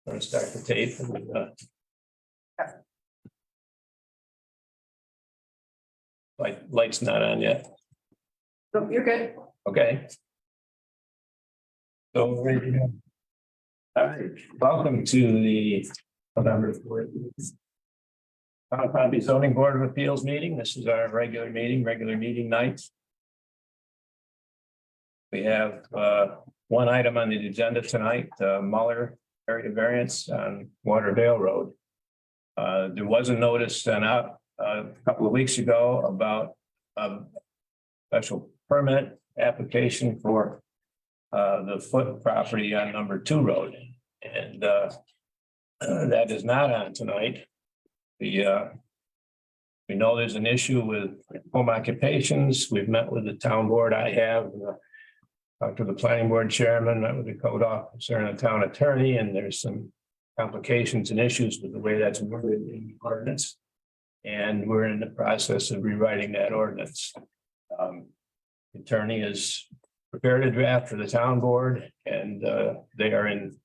I'm gonna start the tape. Light's not on yet. So you're good. Okay. So we're ready to go. All right, welcome to the November 4th. County Zoning Board of Appeals meeting. This is our regular meeting nights. We have one item on the agenda tonight, Muller area variance on Watervale Road. There was a notice sent out a couple of weeks ago about a special permit application for the Foot property on number 2 road. And that is not on tonight. We know there's an issue with home occupations. We've met with the town board. I have talked to the planning board chairman, met with the code officer and a town attorney, and there's some complications and issues with the way that's worded in the ordinance. And we're in the process of rewriting that ordinance. The attorney is prepared a draft for the town board, and they are in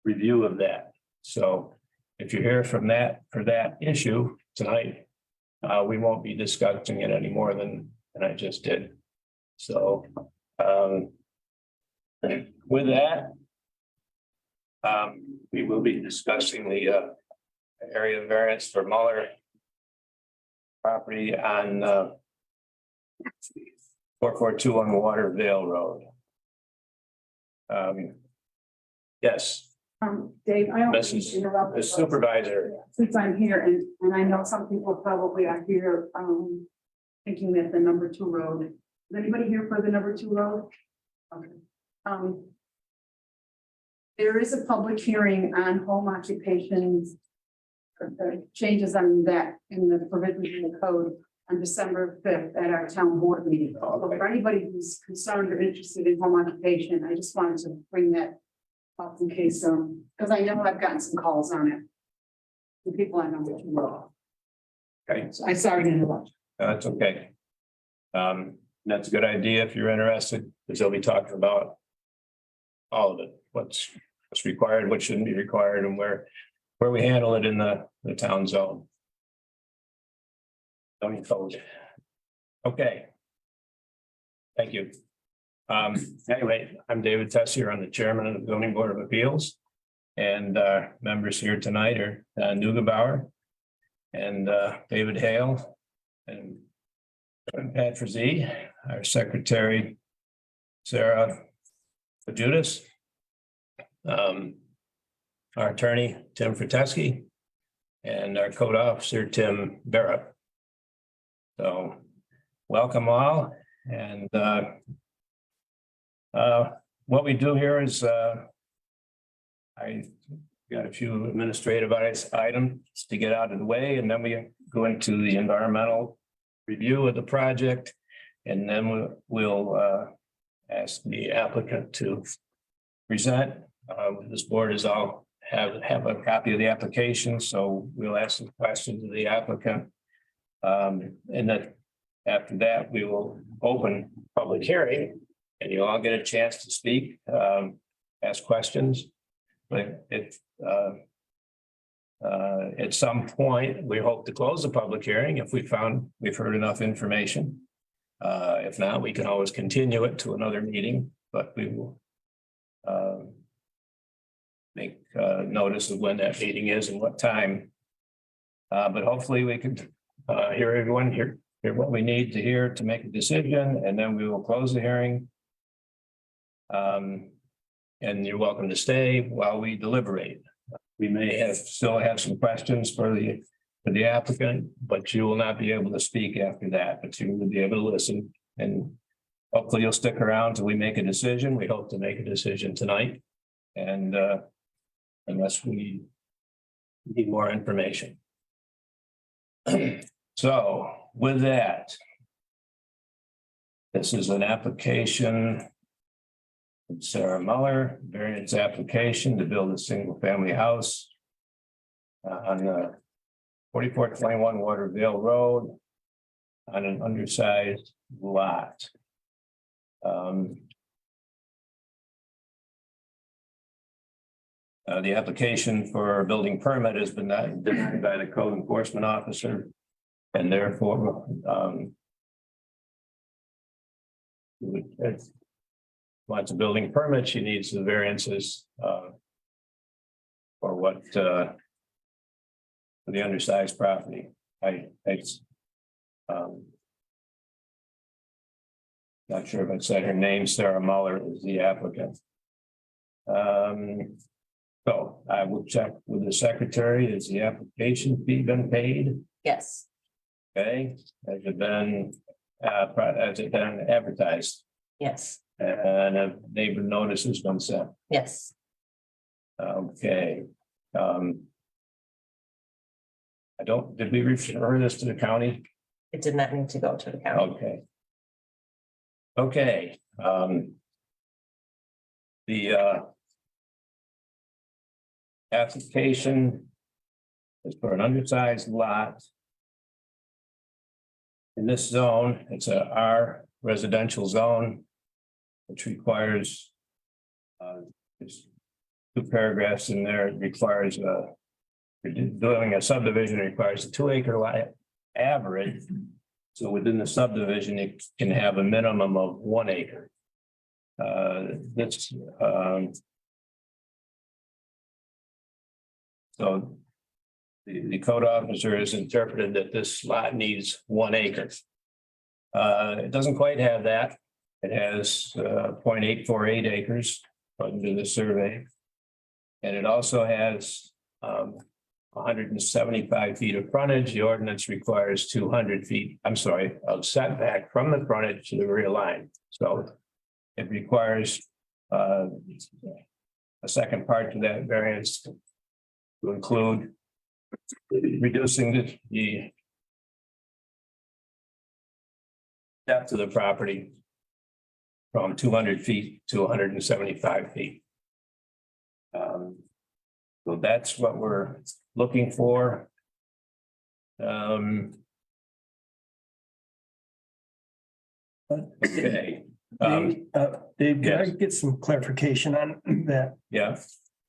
review of that. So if you're here from that for that issue tonight, we won't be discussing it any more than I just did. So with that, we will be discussing the area variance for Muller property on 442 on Watervale Road. Yes, Dave, I don't mean Mrs. to interrupt. the supervisor. Since I'm here and I know some people probably are here, thinking that the number 2 road, is anybody here for the number 2 road? Okay. There is a public hearing on home occupations. Changes on that in the provisions in the code on December 5th at our town board meeting. So for anybody who's concerned or interested in home occupation, I just wanted to bring that up in case, because I know I've gotten some calls on it. The people I know that you were. Okay. So I'm sorry to interrupt. That's okay. That's a good idea if you're interested, because they'll be talking about all of it, what's required, what shouldn't be required, and where we handle it in the town zone. Zoning code. Okay. Thank you. Anyway, I'm David Tessier. I'm the chairman of the Zoning Board of Appeals. And members here tonight are Neugebauer and David Hale and Pat Frazee, our secretary, Sarah Judas, our attorney, Tim Frateschi, and our code officer, Tim Barrett. So welcome all. And what we do here is I got a few administrative items to get out of the way, and then we go into the environmental review of the project, and then we'll ask the applicant to present. This board is all have a copy of the application, so we'll ask some questions of the applicant. And then after that, we will open public hearing, and you'll all get a chance to speak, ask questions. But if at some point, we hope to close the public hearing if we've heard enough information. If not, we can always continue it to another meeting, but we will make notice of when that meeting is and what time. But hopefully we can hear everyone, hear what we need to hear to make a decision, and then we will close the hearing. And you're welcome to stay while we deliberate. We may still have some questions for the applicant, but you will not be able to speak after that, but you will be able to listen, and hopefully you'll stick around till we make a decision. We hope to make a decision tonight, and unless we need more information. So with that, this is an application. Sarah Muller, variance application to build a single family house on 4421 Watervale Road on an undersized lot. The application for a building permit has been denied by the code enforcement officer. And therefore, wants a building permit, she needs the variances, for what, for the undersized property. Not sure if I said her name, Sarah Muller is the applicant. So I will check with the secretary. Has the application fee been paid? Yes, Okay, has it been advertised? yes, And a neighbor notice has been sent. yes. Okay. Did we refer this to the county? It did not need to go to the county. Okay. Okay, the application is for an undersized lot. In this zone, it's a R residential zone, which requires there's 2 paragraphs in there. It requires doing a subdivision requires a 2-acre lot average. So within the subdivision, it can have a minimum of 1 acre. So the code officer has interpreted that this lot needs 1 acre. It doesn't quite have that. It has 0.848 acres according to the survey. And it also has 175 feet of frontage. The ordinance requires 200 feet, I'm sorry, of setback from the frontage to the rear line. So it requires a second part to that variance to include reducing the depth of the property from 200 feet to 175 feet. So that's what we're looking for. Okay. Dave, can I yes. get some clarification on that? Yeah,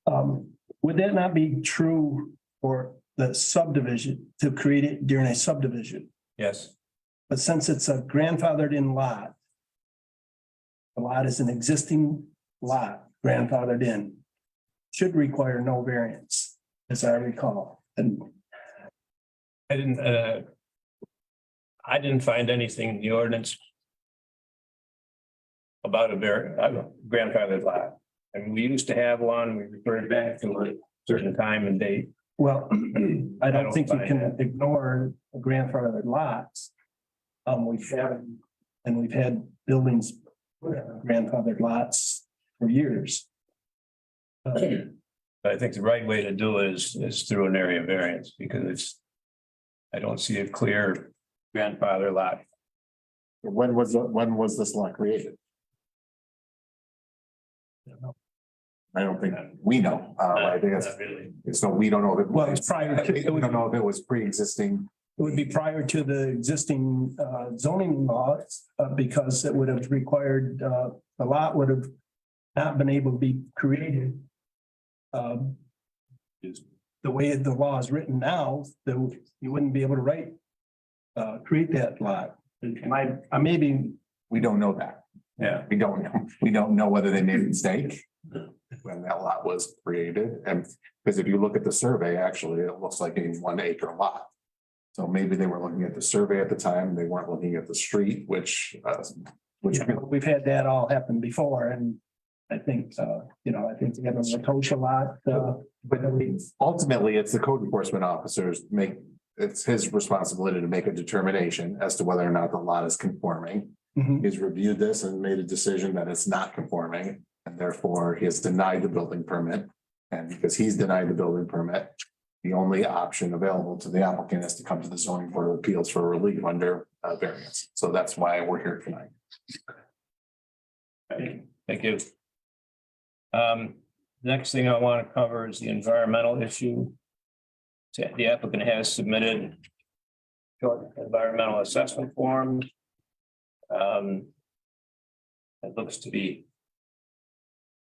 Would that not be true for the subdivision, to create it during a subdivision? yes, But since it's a grandfathered in lot, the lot is an existing lot, grandfathered in, should require no variance, as I recall. And I didn't find anything in the ordinance about a grandfathered lot. And we used to have one, we referred back to a certain time and date. well, I don't think you find can that. ignore grandfathered lots. We've had buildings, grandfathered lots for years. I think the right way to do it is through an area variance, because I don't see a clear grandfather lot. When was this lot created? I don't think we know. I think Not really. so we don't know if it Well, was it's prior to, we don't know if it was pre-existing. it would be prior to the existing zoning laws, because it would have required, the lot would have not been able to be created. The way the law is written now, you wouldn't be able to create that lot. I maybe, We don't know that. Yeah, We don't know. We don't know whether they made a mistake when that lot was created. And because if you look at the survey, actually, it looks like a 1 acre lot. So maybe they were looking at the survey at the time. They weren't looking at the street, which we've had that all happen before, and I think, I think we have a Latosha lot, But ultimately, it's the code enforcement officers it's his responsibility to make a determination as to whether or not the lot is conforming. mhm. He's reviewed this and made a decision that it's not conforming, and therefore he has denied the building permit. And because he's denied the building permit, the only option available to the applicant is to come to the zoning board of appeals for relief under variance. So that's why we're here tonight. thank you. Next thing I want to cover is the environmental issue. The applicant has submitted short environmental assessment form. It looks to be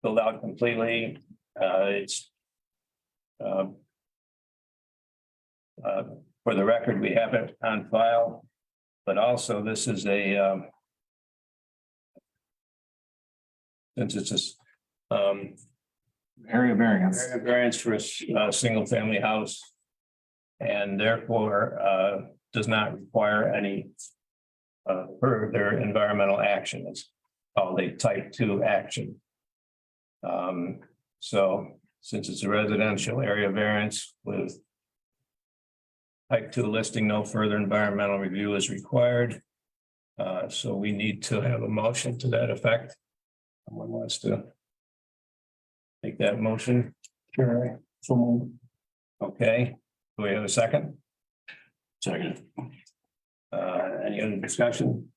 filled out completely. It's Um, For the record, we have it on file, but also this is since it's Area variance. area variance for a single family house. And therefore, does not require any further environmental action. It's called a type 2 action. So since it's a residential area variance with type 2 listing, no further environmental review is required. So we need to have a motion to that effect. Someone wants to make that motion? Sure. So moved. Okay, do we have a second? Second. Any other discussion?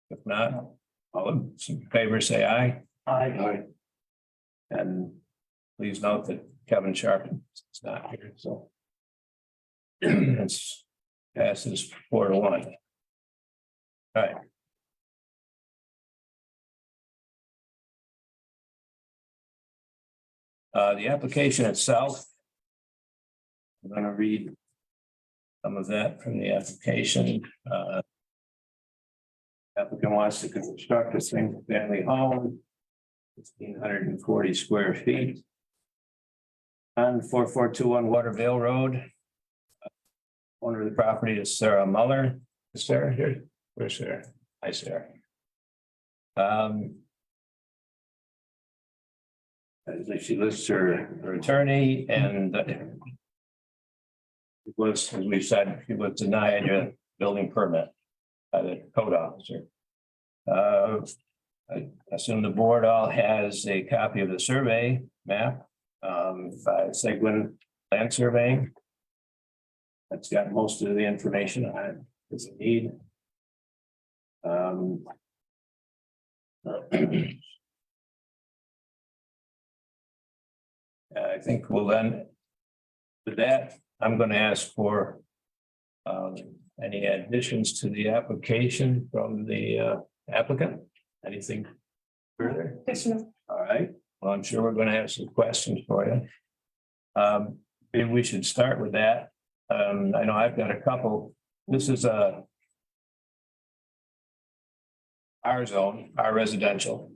If not, all in favor, say aye. Aye. And please note that Kevin Sharp is not here, so. It's passes 4-1. All right. The application itself. I'm gonna read some of that from the application. Applicant wants to construct a single family home. 1,540 square feet. On 4421 Waterville Road. Owner of the property is Sarah Muller. Is Sarah here? Where's Sarah? Hi, Sarah. She lists her attorney and it was, as we've said, he was denied a building permit by the code officer. I assume the board all has a copy of the survey map by Seguin Land Surveying. That's got most of the information on it as it need. I think we'll then, with that, I'm going to ask for any additions to the application from the applicant. Anything further? All right, well, I'm sure we're going to have some questions for you. Maybe we should start with that. I know I've got a couple. This is our zone, our residential.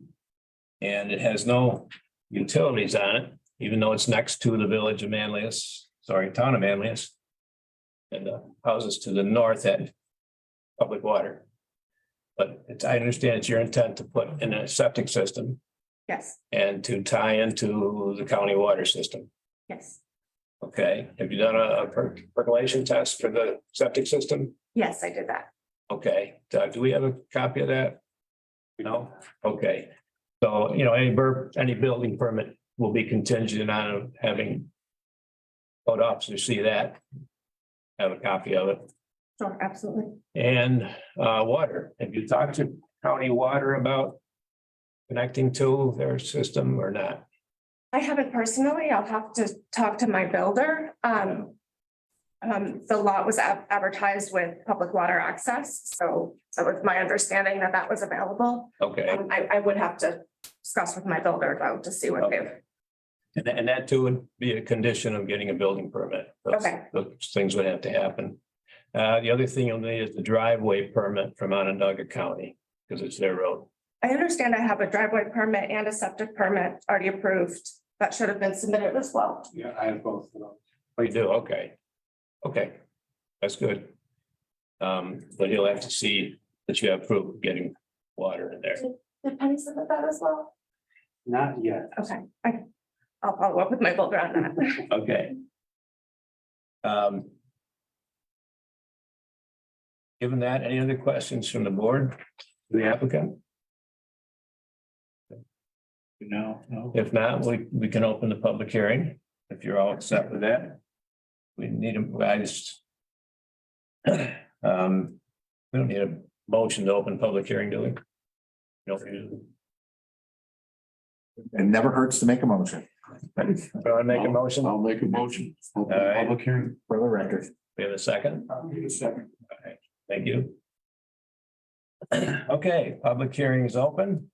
And it has no utilities on it, even though it's next to the village of Manlius, town of Manlius. And the houses to the north had public water. But I understand it's your intent to put in a septic system Yes, and to tie into the county water system. yes, Okay, have you done a percolation test for the septic system? yes, I did that. Okay, do we have a copy of that? No, okay. So, any building permit will be contingent on having code officers see that. Have a copy of it. Sure, absolutely. And water, have you talked to county water about connecting to their system or not? I haven't personally, I'll have to talk to my builder. The lot was advertised with public water access, so it was my understanding that that was available. Okay, I would have to discuss with my builder though, to see what they've. and that too would be a condition of getting a building permit. Okay. Those things would have to happen. The other thing you'll need is the driveway permit from Onondaga County, because it's their road. I understand I have a driveway permit and a septic permit already approved. That should have been submitted as well. Yeah, I have both of those. Oh, you do? Okay. Okay, that's good. But he'll have to see that you have proof of getting water in there. Did Penny submit that as well? Not yet. Okay, I'll follow up with my builder on that. Okay. Given that, any other questions from the board, the applicant? No. If not, we can open the public hearing, if you're all set with that. We need we don't need a motion to open public hearing, do we? No. It never hurts to make a motion Want to make a motion? I'll make a motion. Open All right. public hearing. for the record. We have a second? I'll give a second. Okay, thank you. Okay, public hearing is open.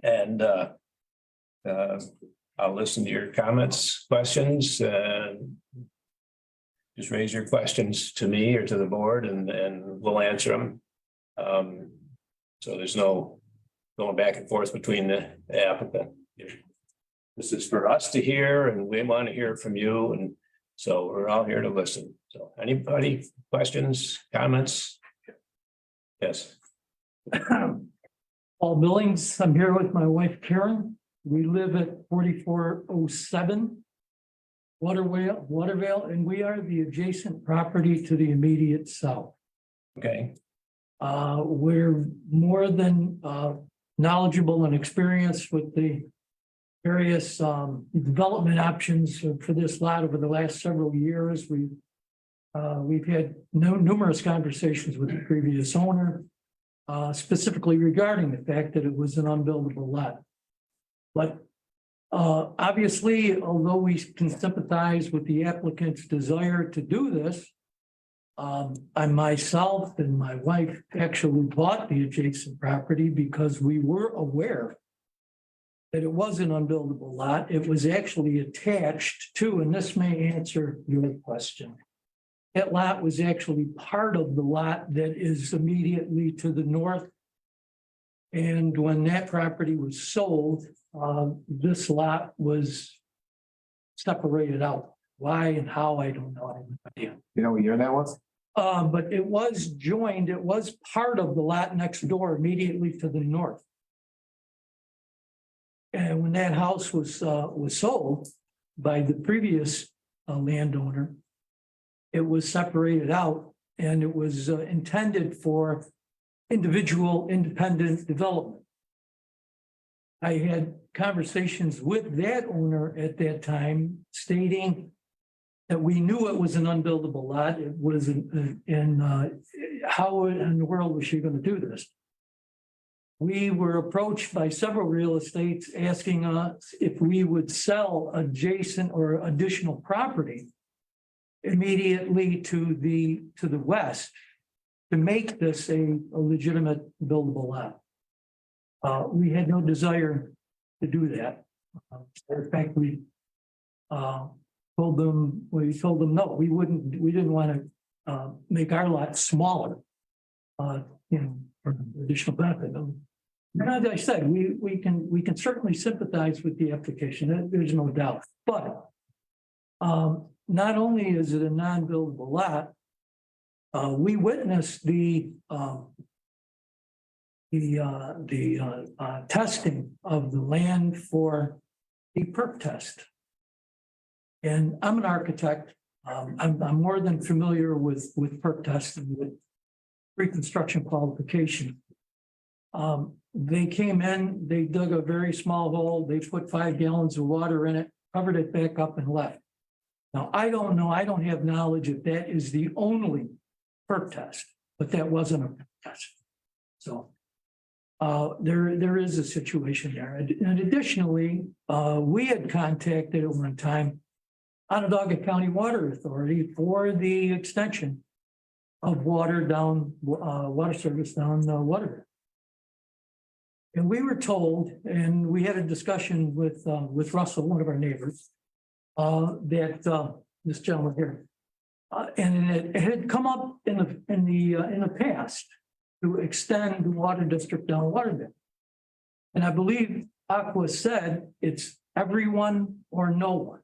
And I'll listen to your comments, questions, and just raise your questions to me or to the board and we'll answer them. So there's no going back and forth between the applicant. This is for us to hear and we want to hear from you. And so we're all here to listen. So anybody, questions, comments? Yes. Paul Billings, I'm here with my wife Karen. We live at 4407 Watervale, and we are the adjacent property to the immediate south. Okay, We're more than knowledgeable and experienced with the various development options for this lot over the last several years. We've had numerous conversations with the previous owner, specifically regarding the fact that it was an unbuildable lot. But obviously, although we can sympathize with the applicant's desire to do this, I myself and my wife actually bought the adjacent property because we were aware that it was an unbuildable lot. It was actually attached to, and this may answer your question. That lot was actually part of the lot that is immediately to the north. And when that property was sold, this lot was separated out. Why and how, I don't know. I have no idea. You know what year that was? But it was joined, it was part of the lot next door immediately to the north. And when that house was sold by the previous landowner, it was separated out and it was intended for individual independent development. I had conversations with that owner at that time stating that we knew it was an unbuildable lot. It was how in the world was she going to do this? We were approached by several real estates asking us if we would sell adjacent or additional property immediately to the west to make this a legitimate buildable lot. We had no desire to do that. In fact, we told them no, we didn't want to make our lot smaller, for additional benefit. And as I said, we can certainly sympathize with the application. There's no doubt. But not only is it a non-buildable lot, we witnessed the testing of the land for a perk test. And I'm an architect. I'm more than familiar with perk testing, with pre-construction qualification. They came in, they dug a very small hole, they put 5 gallons of water in it, covered it back up and left. Now, I don't know, I don't have knowledge if that is the only perk test, but that wasn't a perk test. So there is a situation there. And additionally, we had contacted at one time Onondaga County Water Authority for the extension of water service down Waterville. And we were told, and we had a discussion with Russell, one of our neighbors, that this gentleman here, and it had come up in the past to extend the water district down Waterville. And I believe Aqua said it's everyone or no one.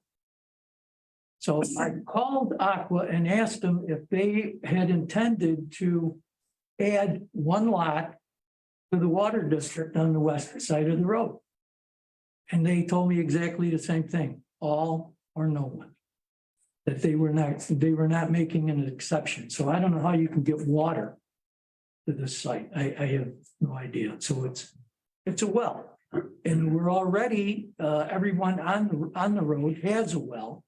So I called Aqua and asked them if they had intended to add one lot to the water district on the west side of the road. And they told me exactly the same thing, all or no one. That they were not making an exception. So I don't know how you can get water to this site. I have no idea. So it's a well. And we're already, everyone on the road has a well.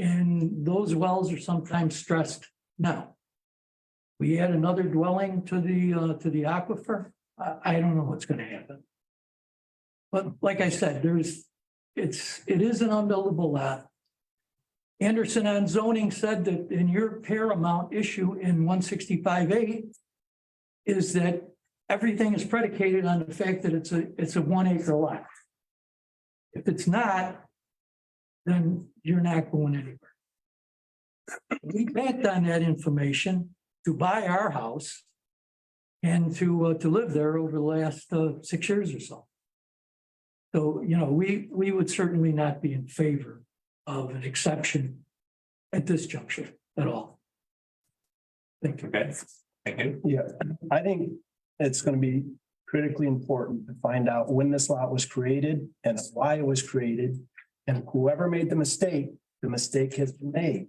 And those wells are sometimes stressed now. We add another dwelling to the aquifer. I don't know what's going to happen. But like I said, it is an unbuildable lot. Anderson on zoning said that in your paramount issue in 165A is that everything is predicated on the fact that it's a 1 acre lot. If it's not, then you're not going anywhere. We banked on that information to buy our house and to live there over the last 6 years or so. So, you know, we would certainly not be in favor of an exception at this juncture at all. Thank you. Okay, thank you. Yeah, I think it's gonna be critically important to find out when this lot was created and why it was created. And whoever made the mistake has been made.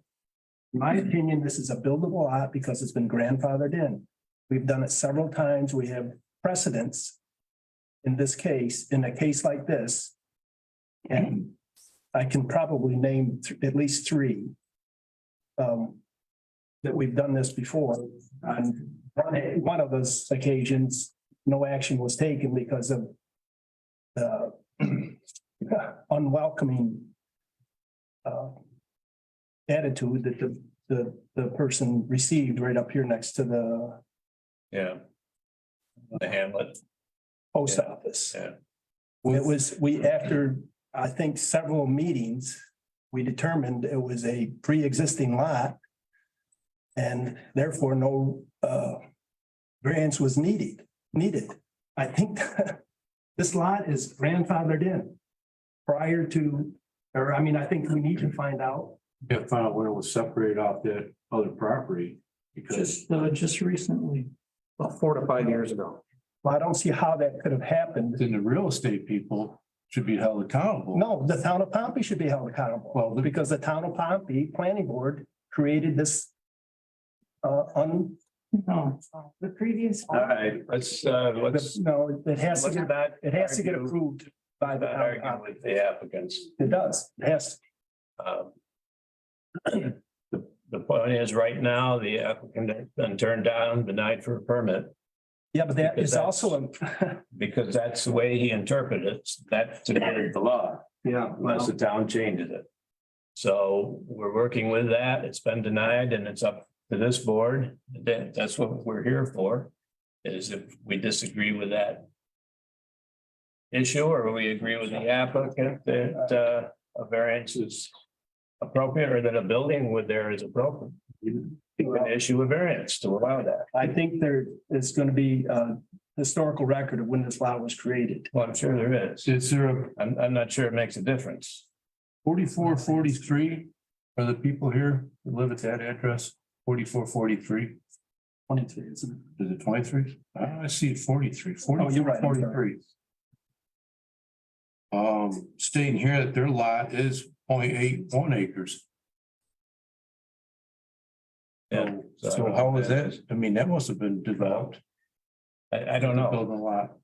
In my opinion, this is a buildable lot because it's been grandfathered in. We've done it several times. We have precedents in this case, in a case like this. And I can probably name at least three that we've done this before. On one of those occasions, no action was taken because of the unwelcoming attitude that the person received right up here next to the Yeah. The Hamlet, post office. yeah. It was, after, I think, several meetings, we determined it was a pre-existing lot. And therefore, no variance was needed. I think this lot is grandfathered in prior to, or I mean, I think we need to find out. Yeah, find out when it was separated off that other property, because Just recently. About 4 to 5 years ago. Well, I don't see how that could have happened. then the real estate people should be held accountable. No, the town of Pompey should be held accountable. Well, Because the town of Pompey Planning Board created this No, The previous. All right, let's no, it has to let's get, not it has to get argue- approved by the not town of argue Pompey. with the applicants. It does, it has. Um, The point is, right now, the applicant has been turned down, denied for a permit, Yeah, but that Because is also because that's the way he interpreted it. That's the law, yeah, unless the town changes it. So we're working with that. It's been denied and it's up to this board. That's what we're here for. Is if we disagree with that issue or we agree with the applicant that a variance is appropriate or that a building with there is appropriate. You can issue a variance to allow that. I think there is going to be a historical record of when this lot was created. Well, I'm sure there is. is there a I'm not sure it makes a difference. 4443 for the people here who live at that address? 4443, 23, isn't it? is it 23? I see it 43, Oh, you're right, I'm sorry. 43. Stating here that their lot is 0.81 acres. Yeah. So how was that? I mean, that must have been developed. I don't know. Building a lot.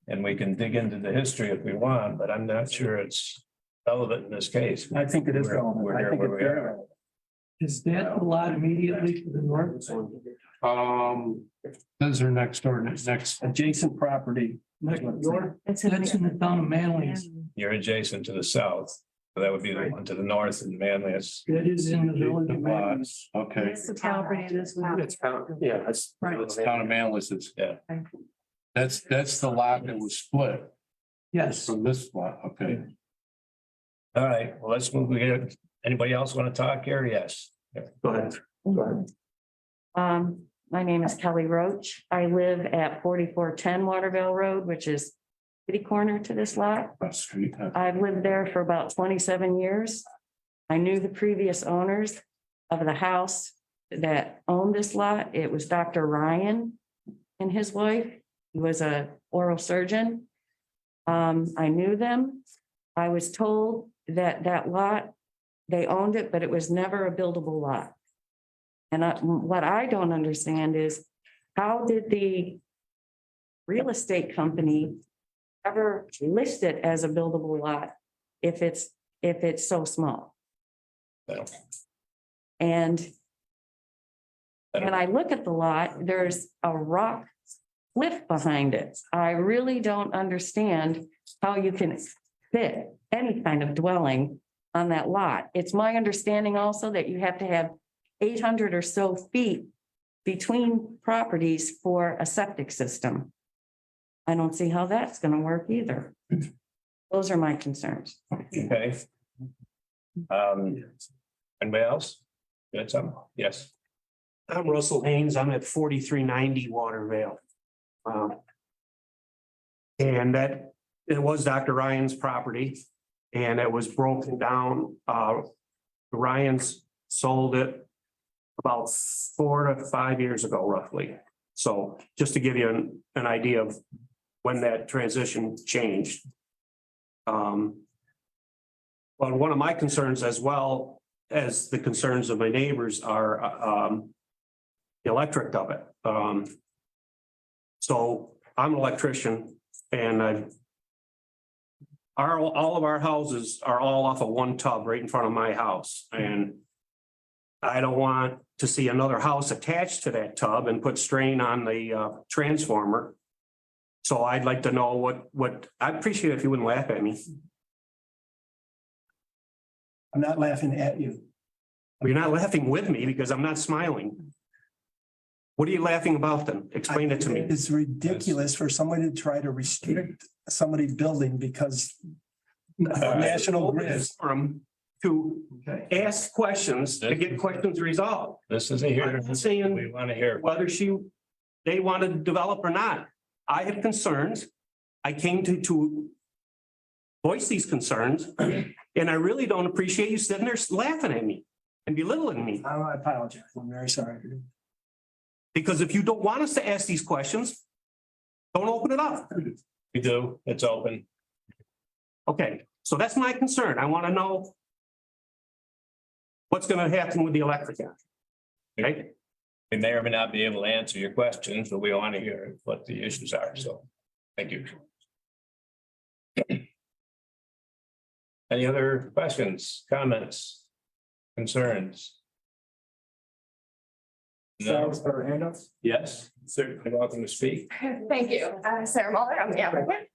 And we can dig into the history if we want, but I'm not sure it's relevant in this case. I think it is relevant. We're I here think where it's we very are. relevant. is that the lot immediately to the north? Those are next door, next. Adjacent property. Next door? That's in the town of Manlius. You're adjacent to the south. So that would be the one to the north and Manlius. That is in the village of Manlius. Okay, the property this one. It's yeah, that's. it's town of Manlius, it's. Yeah. That's the lot that was split Yes. from this lot, okay. All right, well, let's move. Anybody else want to talk here? Yes. Go ahead. Go ahead. My name is Kelly Roach. I live at 4410 Waterville Road, which is kitty corner to this lot. Across the street. I've lived there for about 27 years. I knew the previous owners of the house that owned this lot. It was Dr. Ryan and his wife. He was a oral surgeon. I knew them. I was told that that lot, they owned it, but it was never a buildable lot. And what I don't understand is how did the real estate company ever list it as a buildable lot if it's so small? So, And when I look at the lot, there's a rock cliff behind it. I really don't understand how you can fit any kind of dwelling on that lot. It's my understanding also that you have to have 800 or so feet between properties for a septic system. I don't see how that's gonna work either. Those are my concerns. Okay. Anybody else? You had something? Yes. I'm Russell Haynes. I'm at 4390 Watervale. And that, it was Dr. Ryan's property and it was broken down. Ryan's sold it about 4 to 5 years ago, roughly. So just to give you an idea of when that transition changed. But one of my concerns, as well as the concerns of my neighbors, are the electric of it. So I'm an electrician and all of our houses are all off of one tub right in front of my house. And I don't want to see another house attached to that tub and put strain on the transformer. So I'd like to know what, I'd appreciate it if you wouldn't laugh at me. I'm not laughing at you. You're not laughing with me because I'm not smiling. What are you laughing about then? Explain it to me. It's ridiculous for somebody to try to restrict somebody building because National Grid. Forum to ask questions, to get questions resolved. This is a hearing. I'm saying We want to hear. whether they want to develop or not. I have concerns. I came to voice these concerns, and I really don't appreciate you sitting there laughing at me and belittling me. I apologize. I'm very sorry. Because if you don't want us to ask these questions, don't open it up. We do. It's open. Okay, so that's my concern. I want to know what's going to happen with the electric. Okay, We may or may not be able to answer your questions, but we want to hear what the issues are. So, thank you. Any other questions, comments, concerns? No. Yes, certainly welcome to speak. Thank you, Sarah Muller, I'm the applicant.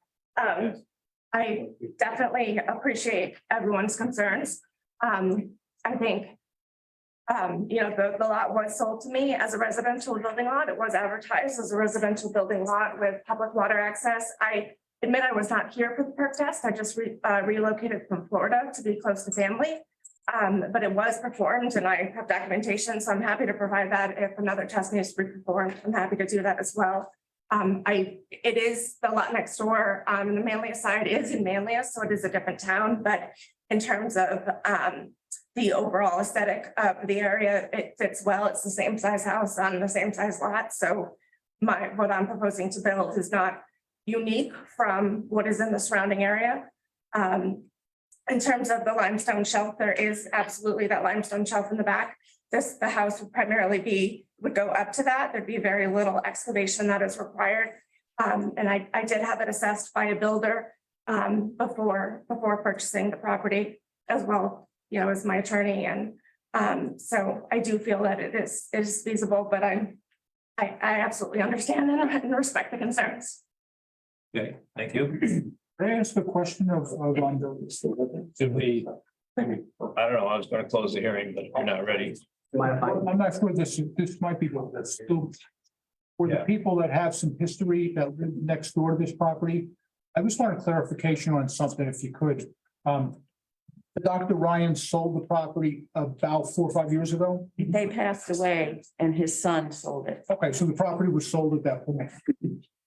I definitely appreciate everyone's concerns. I think, the lot was sold to me as a residential building lot. It was advertised as a residential building lot with public water access. I admit I was not here for the perk test. I just relocated from Florida to be close to family. But it was performed and I have documentation, so I'm happy to provide that. If another test needs to be performed, I'm happy to do that as well. It is the lot next door. The Manlius side is in Manlius, so it is a different town, but in terms of the overall aesthetic of the area, it fits well. It's the same size house on the same size lot. So what I'm proposing to build is not unique from what is in the surrounding area. In terms of the limestone shelf, there is absolutely that limestone shelf in the back. The house would primarily would go up to that. There'd be very little excavation that is required. And I did have it assessed by a builder before purchasing the property as well, as my attorney. And so I do feel that it is feasible, but I absolutely understand and respect the concerns. Okay, thank you. Can I ask a question of Should we, I don't know, I was going to close the hearing, but if you're not ready. I'm not sure this might be still. For the Yeah. people that have some history that live next door to this property, I just want a clarification on something if you could. Dr. Ryan sold the property about 4 or 5 years ago. They passed away and his son sold it. Okay, so the property was sold at that point.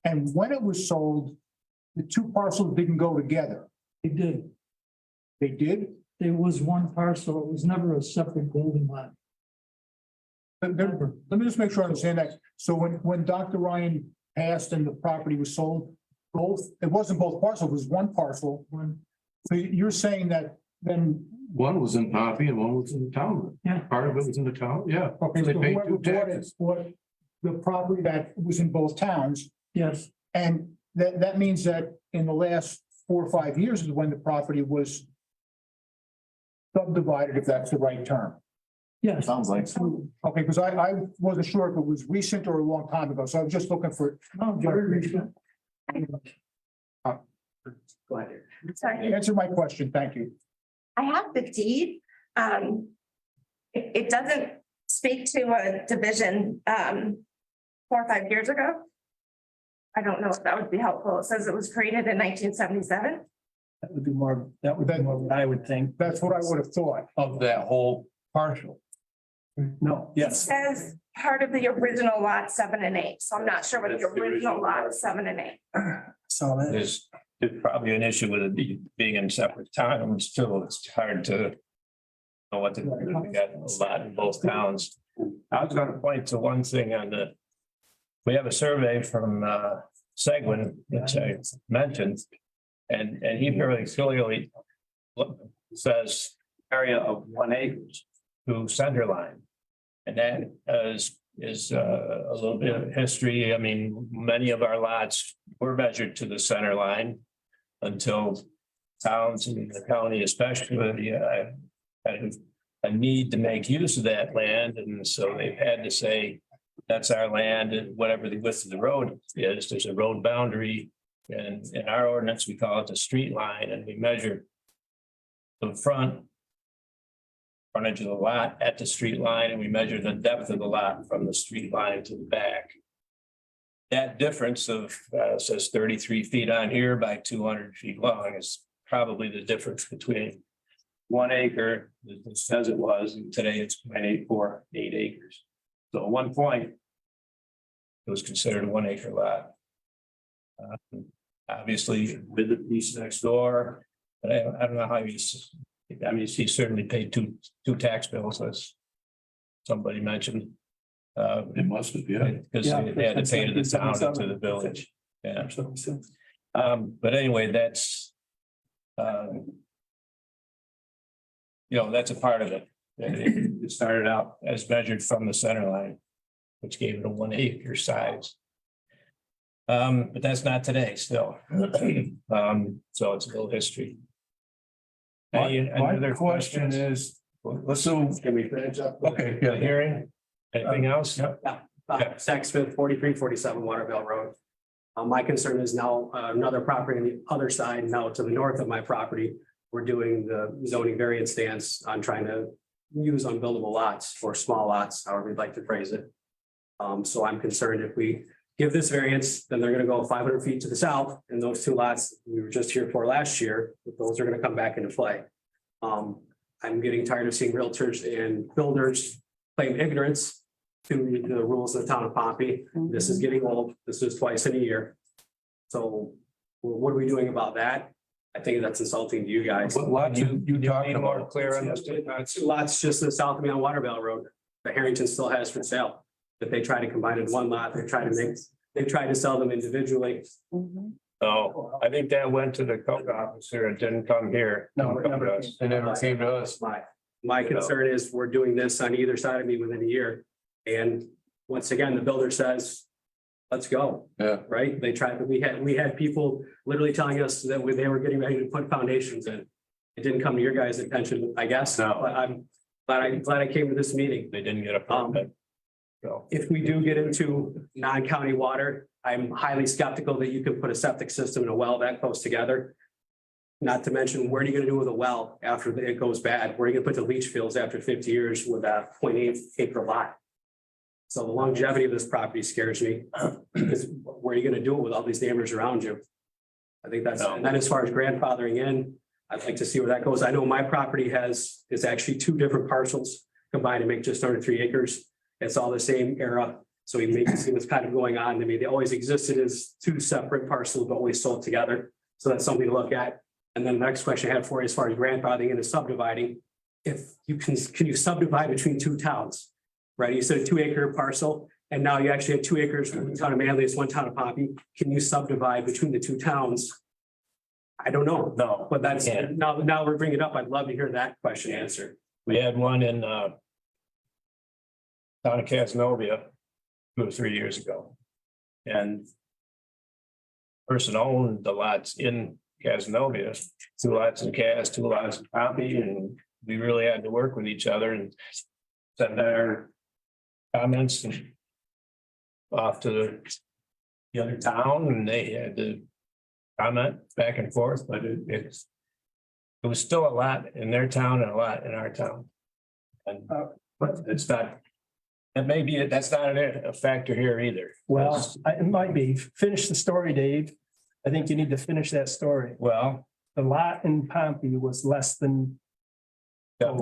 And when it was sold, the two parcels didn't go together. They did. They did? There was one parcel. It was never a separate building lot. Let me just make sure I understand that. So when Dr. Ryan passed and the property was sold, it wasn't both parcels, it was one parcel. So you're saying that then, One was in Pompey and one was in the town. Yeah. Part of it was in the town, yeah. okay, They so paid whoever two bought it, taxes. bought the property that was in both towns. Yes, And that means that in the last 4 or 5 years is when the property was subdivided, if that's the right term. yes. Sounds like. Okay, because I wasn't sure if it was recent or a long time ago, so I was just looking for. No, very recent. Go ahead. Sorry. Answer my question, thank you. I have the deed. It doesn't speak to a division 4 or 5 years ago. I don't know if that would be helpful. It says it was created in 1977. That would be more what I would think. That's what I would have thought. Of that whole partial. No, It yes, says part of the original lot 7 and 8, so I'm not sure what the original lot 7 and 8. saw that. There's probably an issue with it being in separate towns too. It's hard to know what to do. We got a lot in both towns. I was gonna point to one thing on we have a survey from Seguin, which I mentioned. And he very clearly says area of 1 acre to center line. And that is a little bit of history. I mean, many of our lots were measured to the center line until towns in the county especially had a need to make use of that land. And so they've had to say, that's our land, and whatever the width of the road is, there's a road boundary. And in our ordinance, we call it the street line, and we measure the frontage of the lot at the street line, and we measure the depth of the lot from the street line to the back. That difference of says 33 feet on here by 200 feet long is probably the difference between 1 acre, it says it was, and today it's 0.848 acres. So at one point, it was considered a 1 acre lot. Obviously, with the piece next door, but I don't know how he certainly paid two tax bills, as somebody mentioned. It must have, yeah. Because they had to pay to the town and to the village, yeah. But anyway, that's that's a part of it. It started out as measured from the center line, which gave it a 1 acre size. But that's not today still. So it's a little history. Any My other question questions? is, so, Can we finish up? okay, The yeah, hearing? Anything else? Yep. Yeah. Zach Smith, 4347 Waterville Road. My concern is now another property on the other side, now to the north of my property. We're doing the zoning variance stance on trying to use unbuildable lots or small lots, however you'd like to phrase it. So I'm concerned if we give this variance, then they're gonna go 500 feet to the south, and those two lots we were just here for last year, those are gonna come back into play. I'm getting tired of seeing realtors and builders claim ignorance to the rules of the town of Pompey. This is getting old. This is twice in a year. So what are we doing about that? I think that's insulting to you guys. what lot you talking Any more about? clear on this? Two lots just to the south of me on Waterville Road, that Harrington still has for sale, that they try to combine in one lot. They try to sell them individually. No, I think that went to the code officer. It didn't come here. No, it never Come to us. It never came to us. My concern is we're doing this on either side of me within a year. And once again, the builder says, let's go. Yeah. Right? They tried, but we had people literally telling us that they were getting ready to put foundations in. It didn't come to your guys' attention, I guess. No. But I'm glad I came to this meeting. They didn't get a permit. So, If we do get into non-county water, I'm highly skeptical that you can put a septic system and a well that close together. Not to mention, what are you gonna do with a well after it goes bad? Where are you gonna put the leach fields after 50 years with a 0.8 acre lot? So the longevity of this property scares me. Because where are you gonna do it with all these neighbors around you? I think that's, and then as far as grandfathering in, I'd like to see where that goes. I know my property is actually two different parcels combined to make just under 3 acres. It's all the same era. So you may see what's kind of going on. I mean, they always existed as two separate parcels, but always sold together. So that's something to look at. And then the next question I had for you, as far as grandfathering into subdividing, if you can you subdivide between two towns? Right? You said a 2 acre parcel, and now you actually have 2 acres, one town of Manlius, one town of Pompey. Can you subdivide between the two towns? I don't know. no, But that's, Yeah. now we're bringing it up. I'd love to hear that question answered. we had one in town of Casanova 2 or 3 years ago. And person owned the lots in Casanova, 2 lots in Cas, 2 lots in Pompey, and we really had to work with each other and send our comments and off to the other town, and they had to comment back and forth, but it was still a lot in their town and a lot in our town. And but it's not, and maybe that's not a factor here either. Well, it might be. Finish the story, Dave. I think you need to finish that story. Well, the lot in Pompey was less than, Yeah,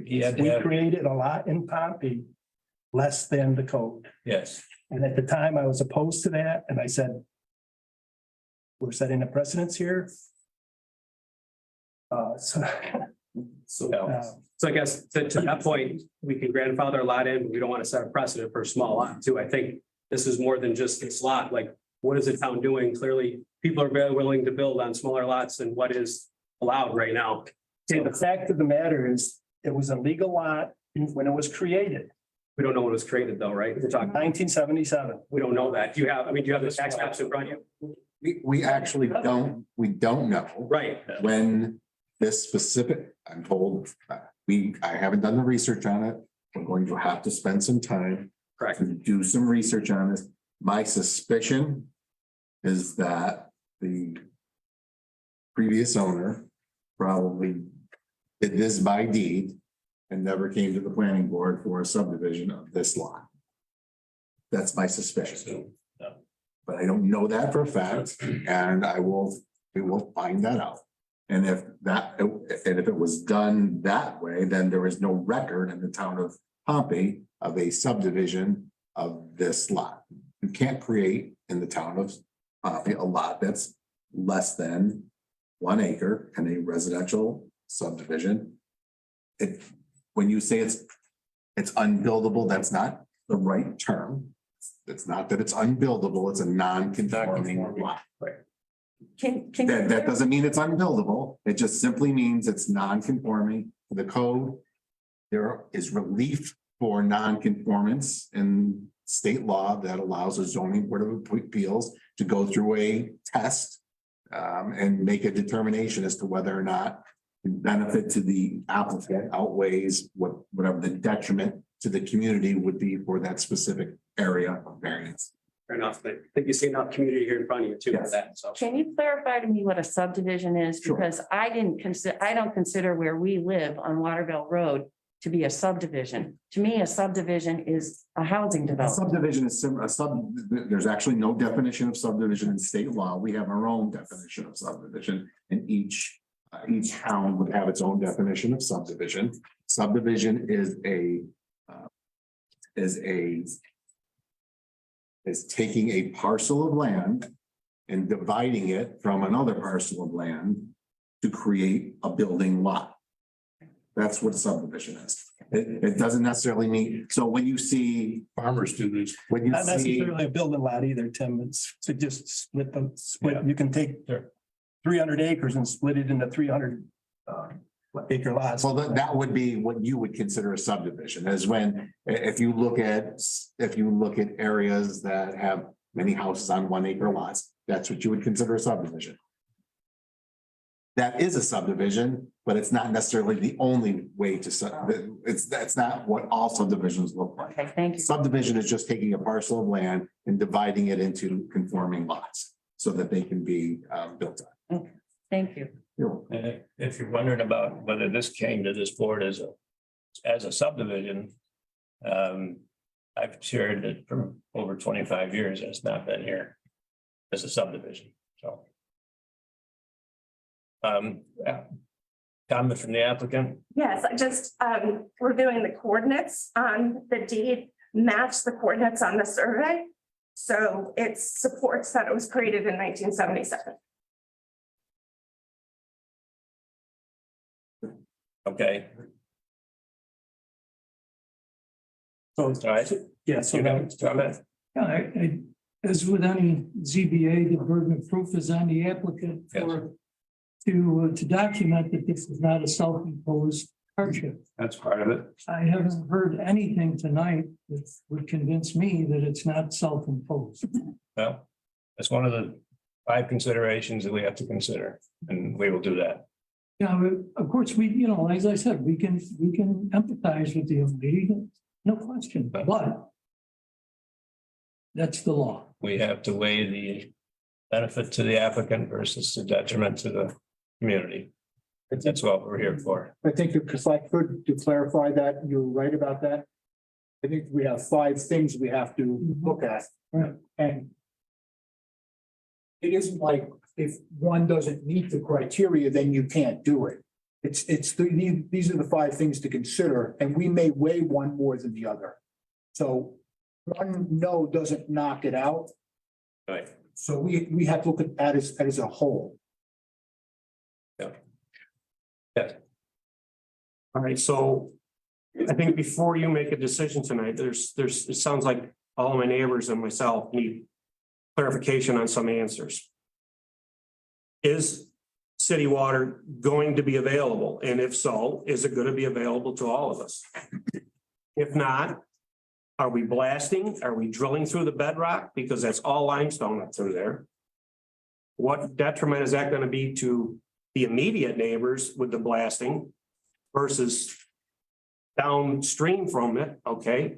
he had to we have, created a lot in Pompey less than the code. yes, And at the time, I was opposed to that, and I said, we're setting a precedence here. So, yeah. So I guess to that point, we can grandfather a lot in, but we don't want to set a precedent for a small lot too. I think this is more than just this lot. Like, what is the town doing? Clearly, people are very willing to build on smaller lots than what is allowed right now. see, the fact of the matter is, it was a legal lot when it was created, We don't know when it was created though, right? We're talking, 1977. we don't know that. Do you have, I mean, do you have the tax maps in front of you? We actually don't know. Right. When this specific, I'm told, I haven't done the research on it. We're going to have to spend some time Correct. to do some research on this. My suspicion is that the previous owner probably did this by deed and never came to the planning board for a subdivision of this lot. That's my suspicion. But I don't know that for a fact, and we will find that out. And if it was done that way, then there is no record in the town of Pompey of a subdivision of this lot. You can't create in the town of Pompey a lot that's less than 1 acre in a residential subdivision. When you say it's unbuildable, that's not the right term. It's not that it's unbuildable, it's a non-conforming lot. Can That doesn't mean it's unbuildable. It just simply means it's non-conforming to the code. There is relief for non-conformance in state law that allows a zoning board of appeals to go through a test and make a determination as to whether or not the benefit to the applicant outweighs whatever the detriment to the community would be for that specific area of variance. Fair enough. But I think you see enough community here in front of you too for Yes. that. So. Can you clarify to me what a subdivision is? Sure. Because I don't consider where we live on Waterville Road to be a subdivision. To me, a subdivision is a housing A development. subdivision is there's actually no definition of subdivision in state law. We have our own definition of subdivision, and each town would have its own definition of subdivision. Subdivision is taking a parcel of land and dividing it from another parcel of land to create a building lot. That's what subdivision is. It doesn't necessarily mean, so when you see, Farmers do this. when you Not see. necessarily a building lot either, Tim. It's to just split Yeah. you can take 300 acres and split it into 300 acre lots. Well, that would be what you would consider a subdivision, is when, if you look at areas that have many houses on 1 acre lots, that's what you would consider a subdivision. That is a subdivision, but it's not necessarily the only way to that's not what all subdivisions look like. Okay, thank you. Subdivision is just taking a parcel of land and dividing it into conforming lots so that they can be built on. Thank you. And if you're wondering about whether this came to this board as a subdivision, I've shared it for over 25 years, and it's not been here as a subdivision, so. Comment from the applicant? Yes, I just, reviewing the coordinates on the deed match the coordinates on the survey. So it supports that it was created in 1977. Okay, So, all right. yeah, so You have a comment? Yeah, as with any ZBA, the burden of proof is on the applicant to document that this is not a self-imposed hardship. That's part of it. I haven't heard anything tonight that would convince me that it's not self-imposed. Well, it's one of the 5 considerations that we have to consider, and we will do that. Yeah, of course, as I said, we can empathize with the lady, no question, but that's the law. We have to weigh the benefit to the applicant versus the detriment to the community. That's what we're here for. I think if I could to clarify that, you're right about that. I think we have 5 things we have to look at. Right. And it isn't like if one doesn't meet the criteria, then you can't do it. These are the five things to consider, and we may weigh one more than the other. So one no doesn't knock it out. Right. So we have to look at that as a whole. All right, so I think before you make a decision tonight, it sounds like all of my neighbors and myself need clarification on some answers. Is city water going to be available? And if so, is it going to be available to all of us? If not, are we blasting? Are we drilling through the bedrock? Because that's all limestone up through there. What detriment is that going to be to the immediate neighbors with the blasting versus downstream from it? Okay.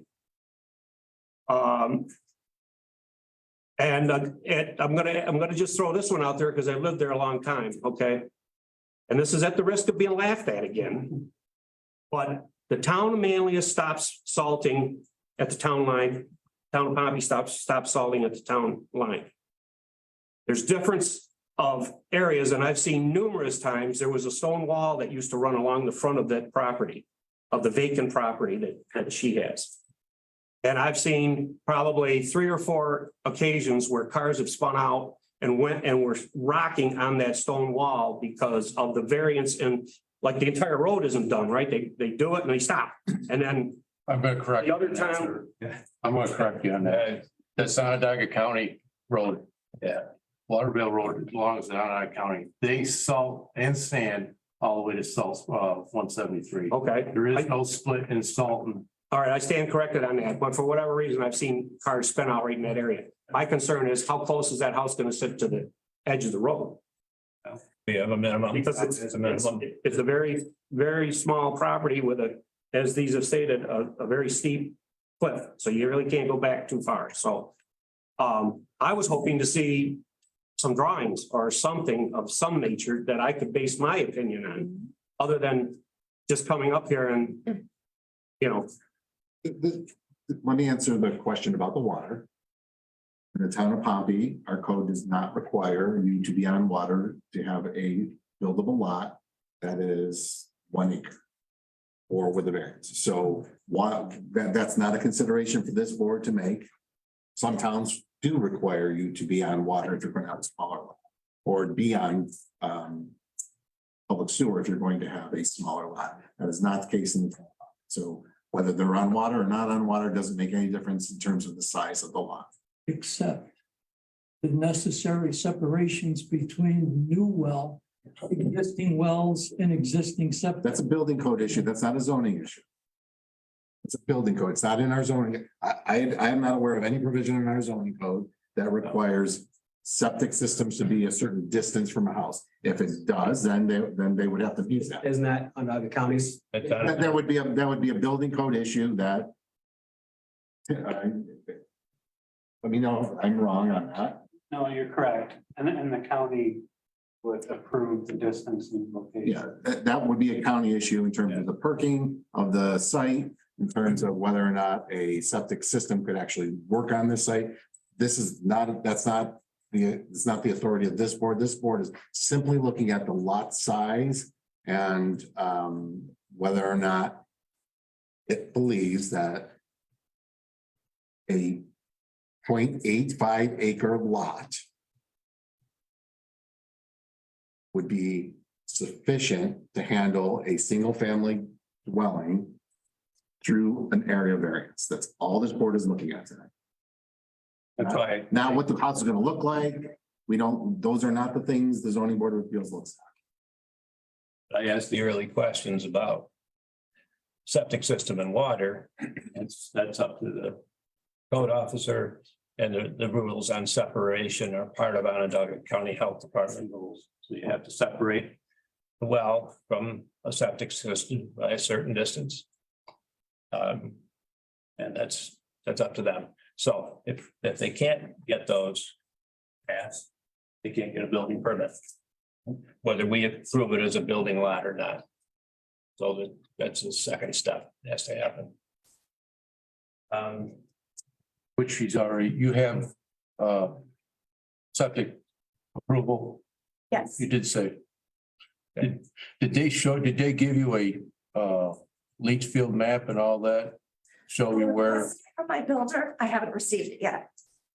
And I'm gonna just throw this one out there because I lived there a long time, okay? And this is at the risk of being laughed at again. But the town of Manlius stops salting at the town line. Town of Pompey stops salting at the town line. There's difference of areas, and I've seen numerous times, there was a stone wall that used to run along the front of that property, of the vacant property that she has. And I've seen probably 3 or 4 occasions where cars have spun out and went and were rocking on that stone wall because of the variance in, like, the entire road isn't done, right? They do it and they stop. And then I'm gonna correct. the other you on that, time, sir. I'm gonna correct you on that. That's Onondaga County Road. Yeah. Lauderdale Road belongs to Onondaga County. They salt and sand all the way to salt, 173. okay. There is no split in salt and All right, I stand corrected on that, but for whatever reason, I've seen cars spin out right in that area. My concern is how close is that house gonna sit to the edge of the road? We have a minimum. Because It's a minimum. it's a very, very small property with a, as these have stated, a very steep cliff. So you really can't go back too far. So I was hoping to see some drawings or something of some nature that I could base my opinion on, other than just coming up here and, you know, Let me answer the question about the water. In the town of Pompey, our code does not require you to be on water to have a buildable lot that is 1 acre or with a variance. So that's not a consideration for this board to make. Some towns do require you to be on water if you're going to have a smaller lot, or be on public sewer if you're going to have a smaller lot. That is not the case in the town. So whether they're on water or not on water doesn't make any difference in terms of the size of the lot. Except the necessary separations between new well, existing wells and existing septic. That's a building code issue. That's not a zoning issue. It's a building code. It's not in our zoning. I am not aware of any provision in our zoning code that requires septic systems to be a certain distance from a house. If it does, then they would have to meet that. Isn't that on the counties? That would be a building code issue that. Let me know if I'm wrong on that. No, you're correct. And the county would approve the distance and location. Yeah, that would be a county issue in terms of the perking of the site, in terms of whether or not a septic system could actually work on this site. This is not, it's not the authority of this board. This board is simply looking at the lot size and whether or not it believes that a 0.85 acre lot would be sufficient to handle a single family dwelling through an area variance. That's all this board is looking at tonight. That's why. Now, what the house is gonna look like, those are not the things the zoning board of appeals looks at. I asked the early questions about septic system and water. That's up to the code officer, and the rules on separation are part of Onondaga County Health Department rules. So you have to separate the well from a septic system by a certain distance. And that's up to them. So if they can't get those passed, they can't get a building permit, whether we approve it as a building lot or not. So that's the second step that has to happen. which she's already, you have septic approval Yes. You did say. Did they give you a leach field map and all that? Show you where, From my builder, I haven't received it yet.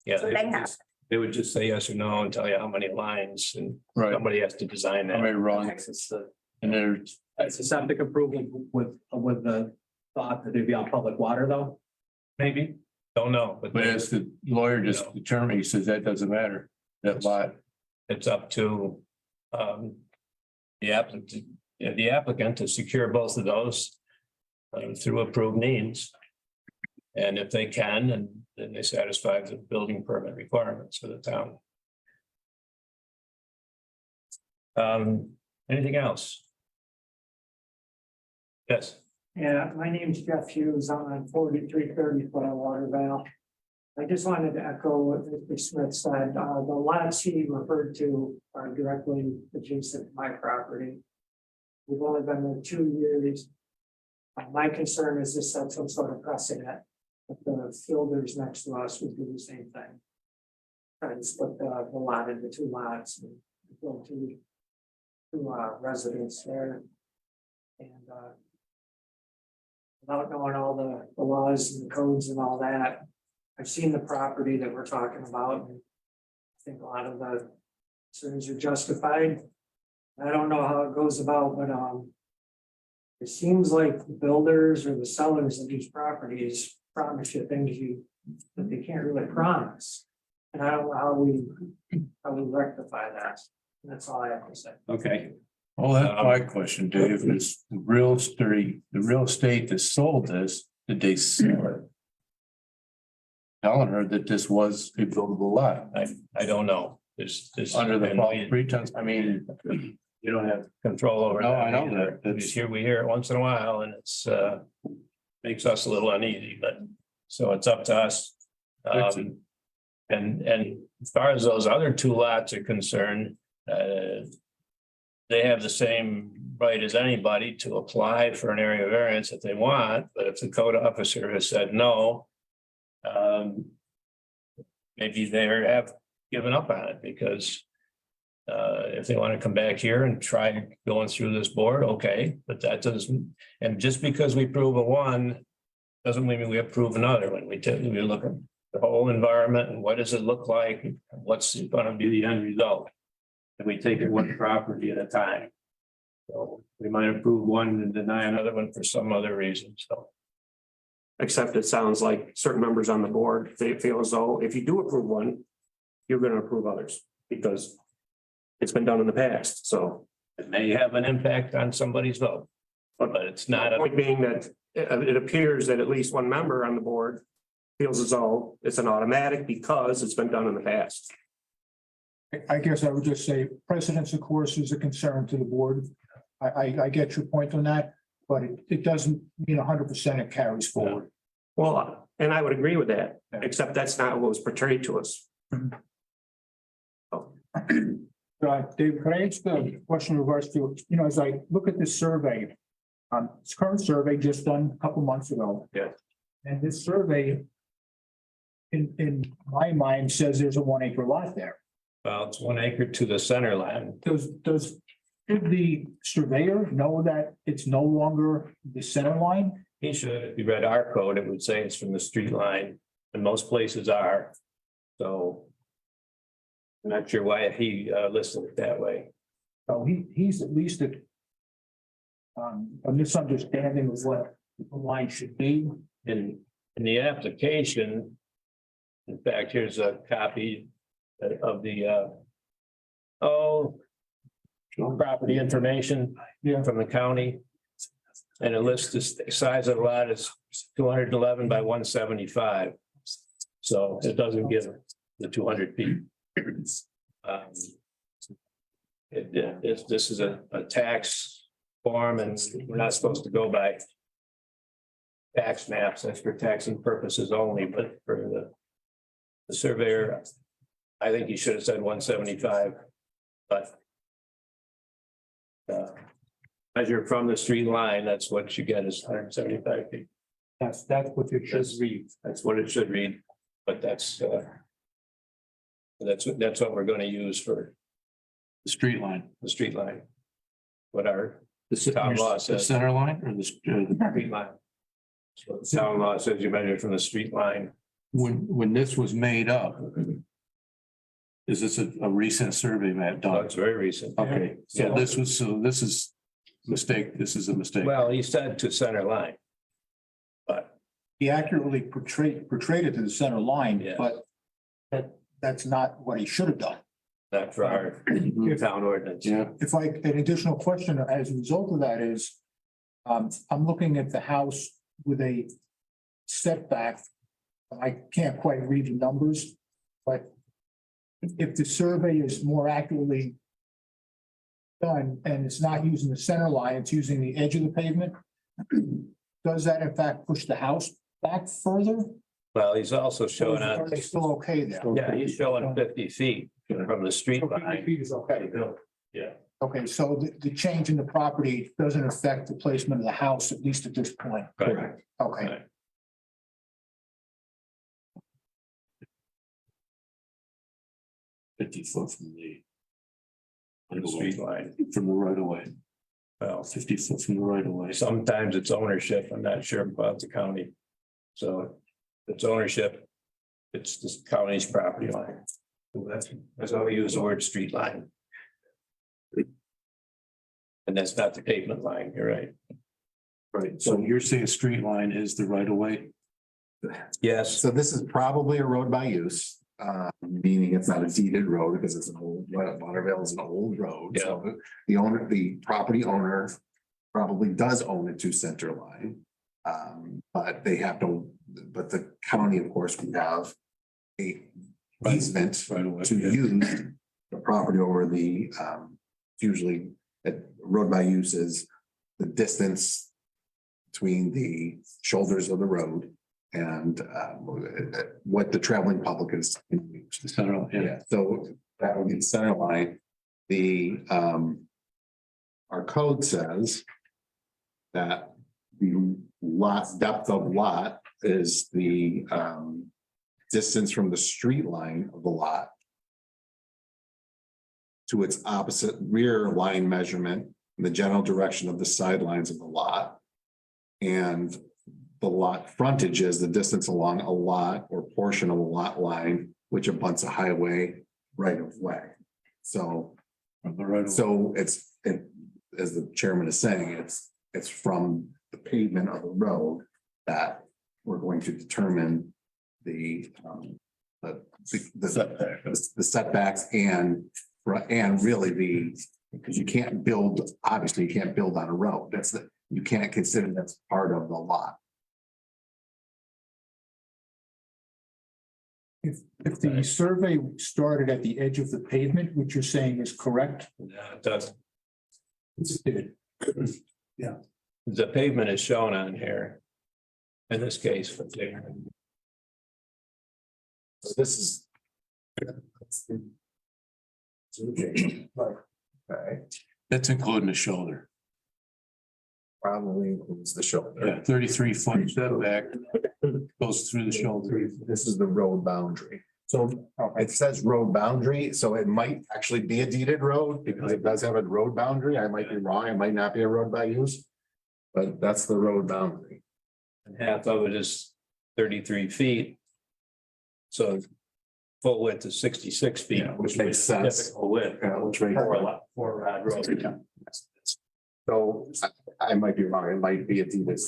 Yeah, So they have. they would just say yes or no and tell you how many lines and right, somebody has to design am I that. wrong? It's the, And there's, it's a septic approval with the thought that they'd be on public water though. Maybe, don't know, but but as the lawyer just determined, he says that doesn't matter, that lot. it's up to the applicant to secure both of those through approved means. And if they can, and then they satisfy the building permit requirements for the town. Anything else? Yes, Yeah, my name's Jeff Hughes. I'm on 4330 Water Vale. I just wanted to echo what Mr. Smith said. The lots he referred to are directly adjacent to my property. We've only been there 2 years. My concern is this set some sort of precedent. That the builders next to us would do the same thing. Try to split the lot into 2 lots and build two residents there. And without knowing all the laws and the codes and all that, I've seen the property that we're talking about. And I think a lot of the concerns are justified. I don't know how it goes about, but it seems like the builders or the sellers of these properties promise you things that they can't really promise. And I don't know how we rectify that. And that's all I have to say. okay. Well, that's my question, Dave, is the real estate that sold this, did they sell it? Telling her that this was a buildable lot I don't know. There's under the false pretense, I mean, you don't have control over No, that. I know either. that. That's- We hear it once in a while and it's makes us a little uneasy, but so it's up to us. And as far as those other 2 lots are concerned, they have the same right as anybody to apply for an area variance if they want, but if the code officer has said no, maybe they have given up on it because if they want to come back here and try going through this board, okay, but that doesn't, and just because we prove a one doesn't mean we approve another one. We look at the whole environment and what does it look like? What's going to be the end result? And we take it one property at a time. So we might approve one and deny another one for some other reason, so. Except it sounds like certain members on the board, they feel as though if you do approve one, you're gonna approve others because it's been done in the past, so. It may have an impact on somebody's vote, but it's not The a, point being that it appears that at least one member on the board feels as though it's an automatic because it's been done in the past. I guess I would just say precedence, of course, is a concern to the board. I get your point on that, but it doesn't mean 100% it carries forward. Well, and I would agree with that, except that's not what was portrayed to us. Dave, could I ask a question in regards to, as I look at this survey, it's a current survey just done a couple months ago. Yeah. And this survey in my mind says there's a 1 acre lot there. well, it's 1 acre to the center line. Did the surveyor know that it's no longer the center line? He should, if you read our code, it would say it's from the street line, and most places are. So I'm not sure why he listed it that way. So he's at least a misunderstanding of what the line should be. In the application, in fact, here's a copy of the property information from the county. And it lists the size of the lot is 211 by 175. So it doesn't give the 200 feet. This is a tax form and we're not supposed to go by tax maps. That's for taxing purposes only, but for the surveyor, I think he should have said 175, but measure from the street line, that's what you get is 175 feet. That's what it should read. That's what it should read, but that's what we're going to use for The street line. the street line. What our The Town law the says. center line or the street line. So the town law says you measure from the street line. when this was made up. Is this a recent survey map Oh, done? it's very recent. Okay, so this is mistake, this is a mistake. Well, he said to center line. But He accurately portrayed it to the center line, Yeah. but that's not what he should have done. not for our town ordinance. Yeah, An additional question as a result of that is, I'm looking at the house with a setback. I can't quite read the numbers, but if the survey is more accurately done and it's not using the center line, it's using the edge of the pavement, does that in fact push the house back further? Well, he's also showing Or on, are they still okay there? yeah, he's showing 50 feet from the street So 50 line. feet is okay. Yeah. Okay, so the change in the property doesn't affect the placement of the house, at least at this point. Correct. Okay. Right. 50 foot from the. From the street line. From the right of way, Well, 50 foot from the right of way. sometimes it's ownership. I'm not sure about the county. So it's ownership. It's this county's property line. So that's why we use the word street line. And that's not the pavement line. You're right. Right, so you're saying street line is the right of way? Yes. So this is probably a road by use, meaning it's not a deeded road because it's an old, Waterville is an old road. So the property owner probably does own it to center line. But they have to, but the county, of course, would have a easement Right away. to use the property over the, usually a road by use is the distance between the shoulders of the road and what the traveling public is. The center line, yeah. So that would be the center line. The our code says that the lot depth of lot is the distance from the street line of the lot to its opposite rear line measurement in the general direction of the sidelines of the lot. And the lot frontage is the distance along a lot or portion of a lot line which abuts a highway right of way. So, From the right of way. so as the chairman is saying, it's from the pavement of the road that we're going to determine the Setback. the setbacks and really because you can't build, obviously you can't build on a road. You can't consider that's part of the lot. If the survey started at the edge of the pavement, which you're saying is correct, No, it doesn't. it's it. The pavement is shown on here. In this case, for there. So this is. Okay, That's including the shoulder. probably includes the shoulder. Yeah, 33 foot setback goes through the shoulder. This is the road boundary. So it says road boundary, so it might actually be a deeded road because it does have a road boundary. I might be wrong. It might not be a road by use. But that's the road boundary. And half of it is 33 feet. So full width is 66 feet. Yeah, which makes sense. Typical width. Which makes- For rod road. So I might be wrong. It might be a deeded.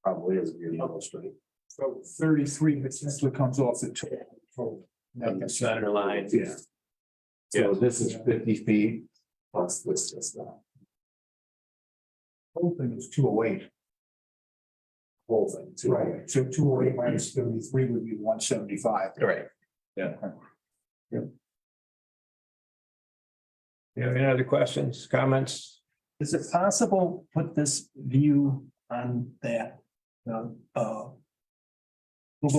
Probably is a yellow street. So 33 essentially comes off the top. From the center line. Yeah. So this is 50 feet plus this is that. Whole thing is 208. Whole thing. too. Right, so 208 minus 33 would be 175. Right. Yeah. You have any other questions, comments? Is it possible to put this view on that? Google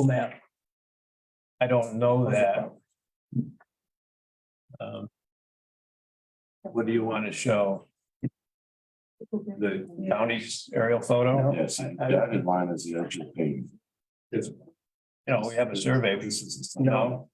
map? I don't know that. What do you want to show? The county's aerial photo? Yes, dotted line is the edge of the pavement. You know, we have a survey. No,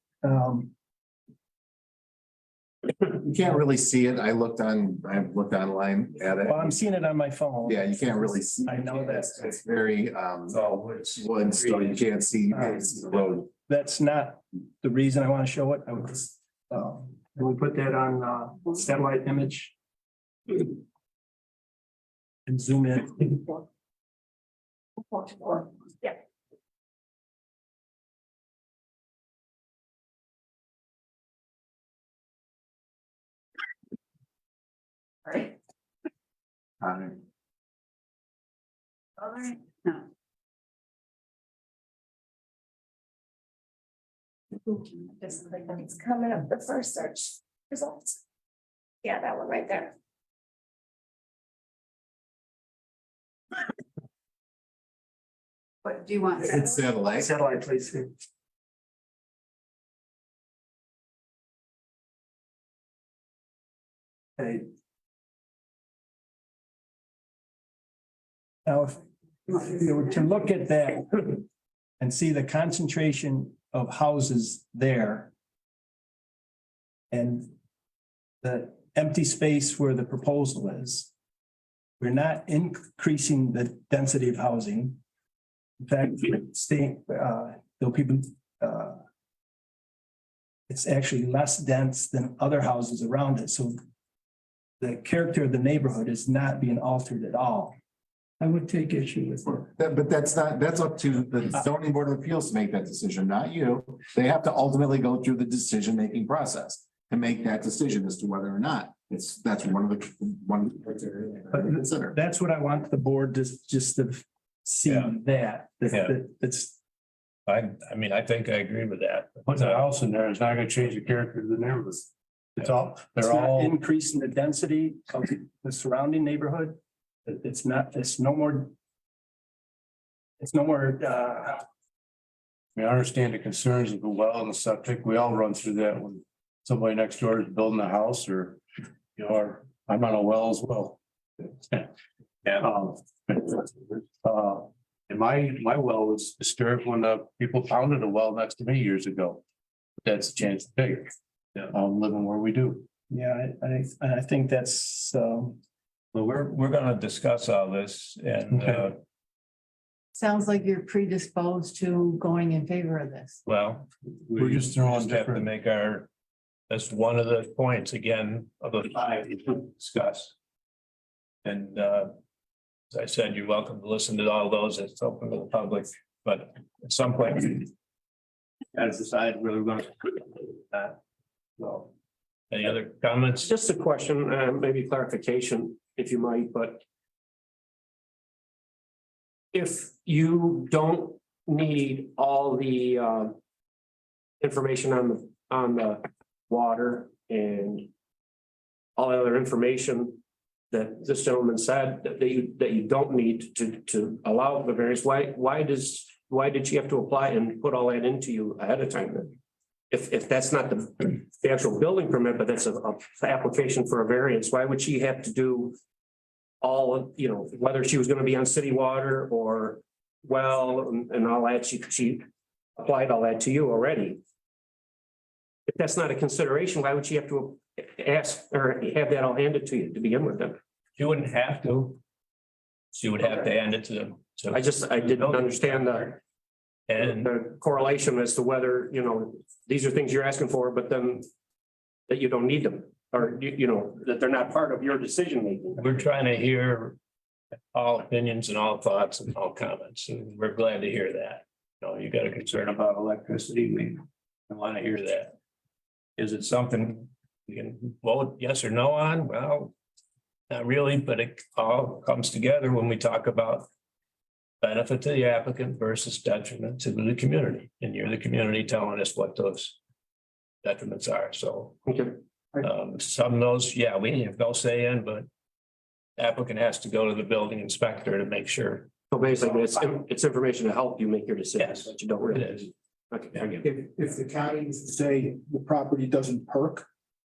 You can't really see it. I looked online at it. Well, I'm seeing it on my phone. Yeah, you can't really see. I know that. It's very, all woods. wood, so you can't see the road. That's not the reason I want to show it. I was, can we put that on, satellite image? And zoom in. Yeah. All right. All right, no. Just like it's coming up, the first search results. Yeah, that one right there. What do you want? It's satellite. Satellite, please. Okay. Now, if you were to look at that and see the concentration of houses there and the empty space where the proposal is, we're not increasing the density of housing. In fact, there'll people, it's actually less dense than other houses around it, so the character of the neighborhood is not being altered at all. I would take issue with it. But that's up to the zoning board of appeals to make that decision, not you. They have to ultimately go through the decision-making process to make that decision as to whether or not that's one of the criteria to consider. That's what I want the board to just to see Yeah. It's, I mean, I think I agree with that. Putting a house in there is not gonna change the character of the neighborhood. It's all, it's they're not all, increasing the density of the surrounding neighborhood. It's not, it's no more. It's no more, I understand the concerns of the well and the septic. We all run through that when somebody next door is building a house or, you know, or I'm on a well as well. Yeah. And my well was disturbed when people pounded a well next to me years ago. That's a chance to take. Yeah. Living where we do. yeah, I think that's, Well, we're gonna discuss all this and, Okay. Sounds like you're predisposed to going in favor of this. well. We're we just throwing have to different- make that's one of the points again of the five we discuss. And, as I said, you're welcome to listen to all those. It's open to the public, but at some point. Gotta decide whether we're gonna. So, any other comments? Just a question, maybe clarification, if you might, but if you don't need all the information on the water and all the other information that this gentleman said that you don't need to allow the variance, why did she have to apply and put all that into you ahead of time then? If that's not the actual building permit, but that's a application for a variance, why would she have to do all of, you know, whether she was gonna be on city water or well and all that, she applied all that to you already. If that's not a consideration, why would she have to ask or have that all handed to you to begin with then? She wouldn't have to. She would have to hand it to them. So I didn't understand And the correlation as to whether, you know, these are things you're asking for, but then that you don't need them, or you know, that they're not part of your decision making. we're trying to hear all opinions and all thoughts and all comments, and we're glad to hear that. You know, you got a concern about electricity, we want to hear that. Is it something you can vote yes or no on? Well, not really, but it all comes together when we talk about benefit to the applicant versus detriment to the community, and you're the community telling us what those detriments are, so. Okay. Some of those, yeah, we have no say in, but applicant has to go to the building inspector to make sure. So basically, it's information to help you make your decisions, Yes, that you don't it really. is. Okay, I get it. If the county was to say the property doesn't perk,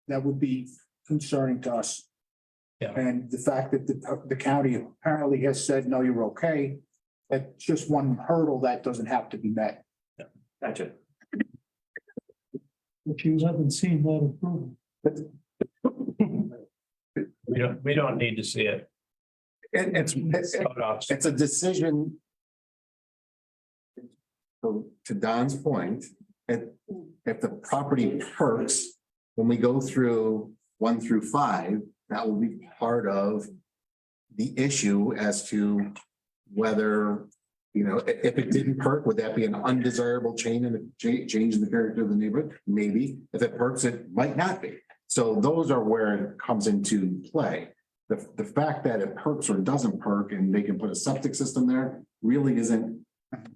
that would be concerning to us. Yeah. And the fact that the county apparently has said, no, you're okay, that's just one hurdle that doesn't have to be met. Gotcha. But you haven't seen that approval. We don't need to see it. It's a decision. So to Don's point, if the property perks, when we go through 1 through 5, that will be part of the issue as to whether, if it didn't perk, would that be an undesirable change in the character of the neighborhood? Maybe. If it perks, it might not be. So those are where it comes into play. The fact that it perks or doesn't perk and they can put a septic system there really isn't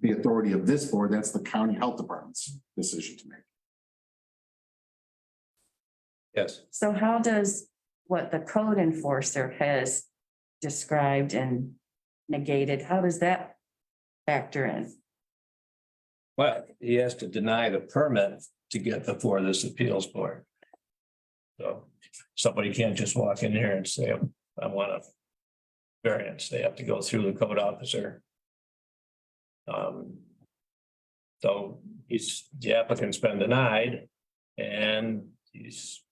the authority of this board. That's the county health department's decision to make. Yes. So how does what the code enforcer has described and negated, how does that factor in? Well, he has to deny the permit to get before this appeals board. So somebody can't just walk in here and say, I want a variance. They have to go through the code officer. So the applicant's been denied and he's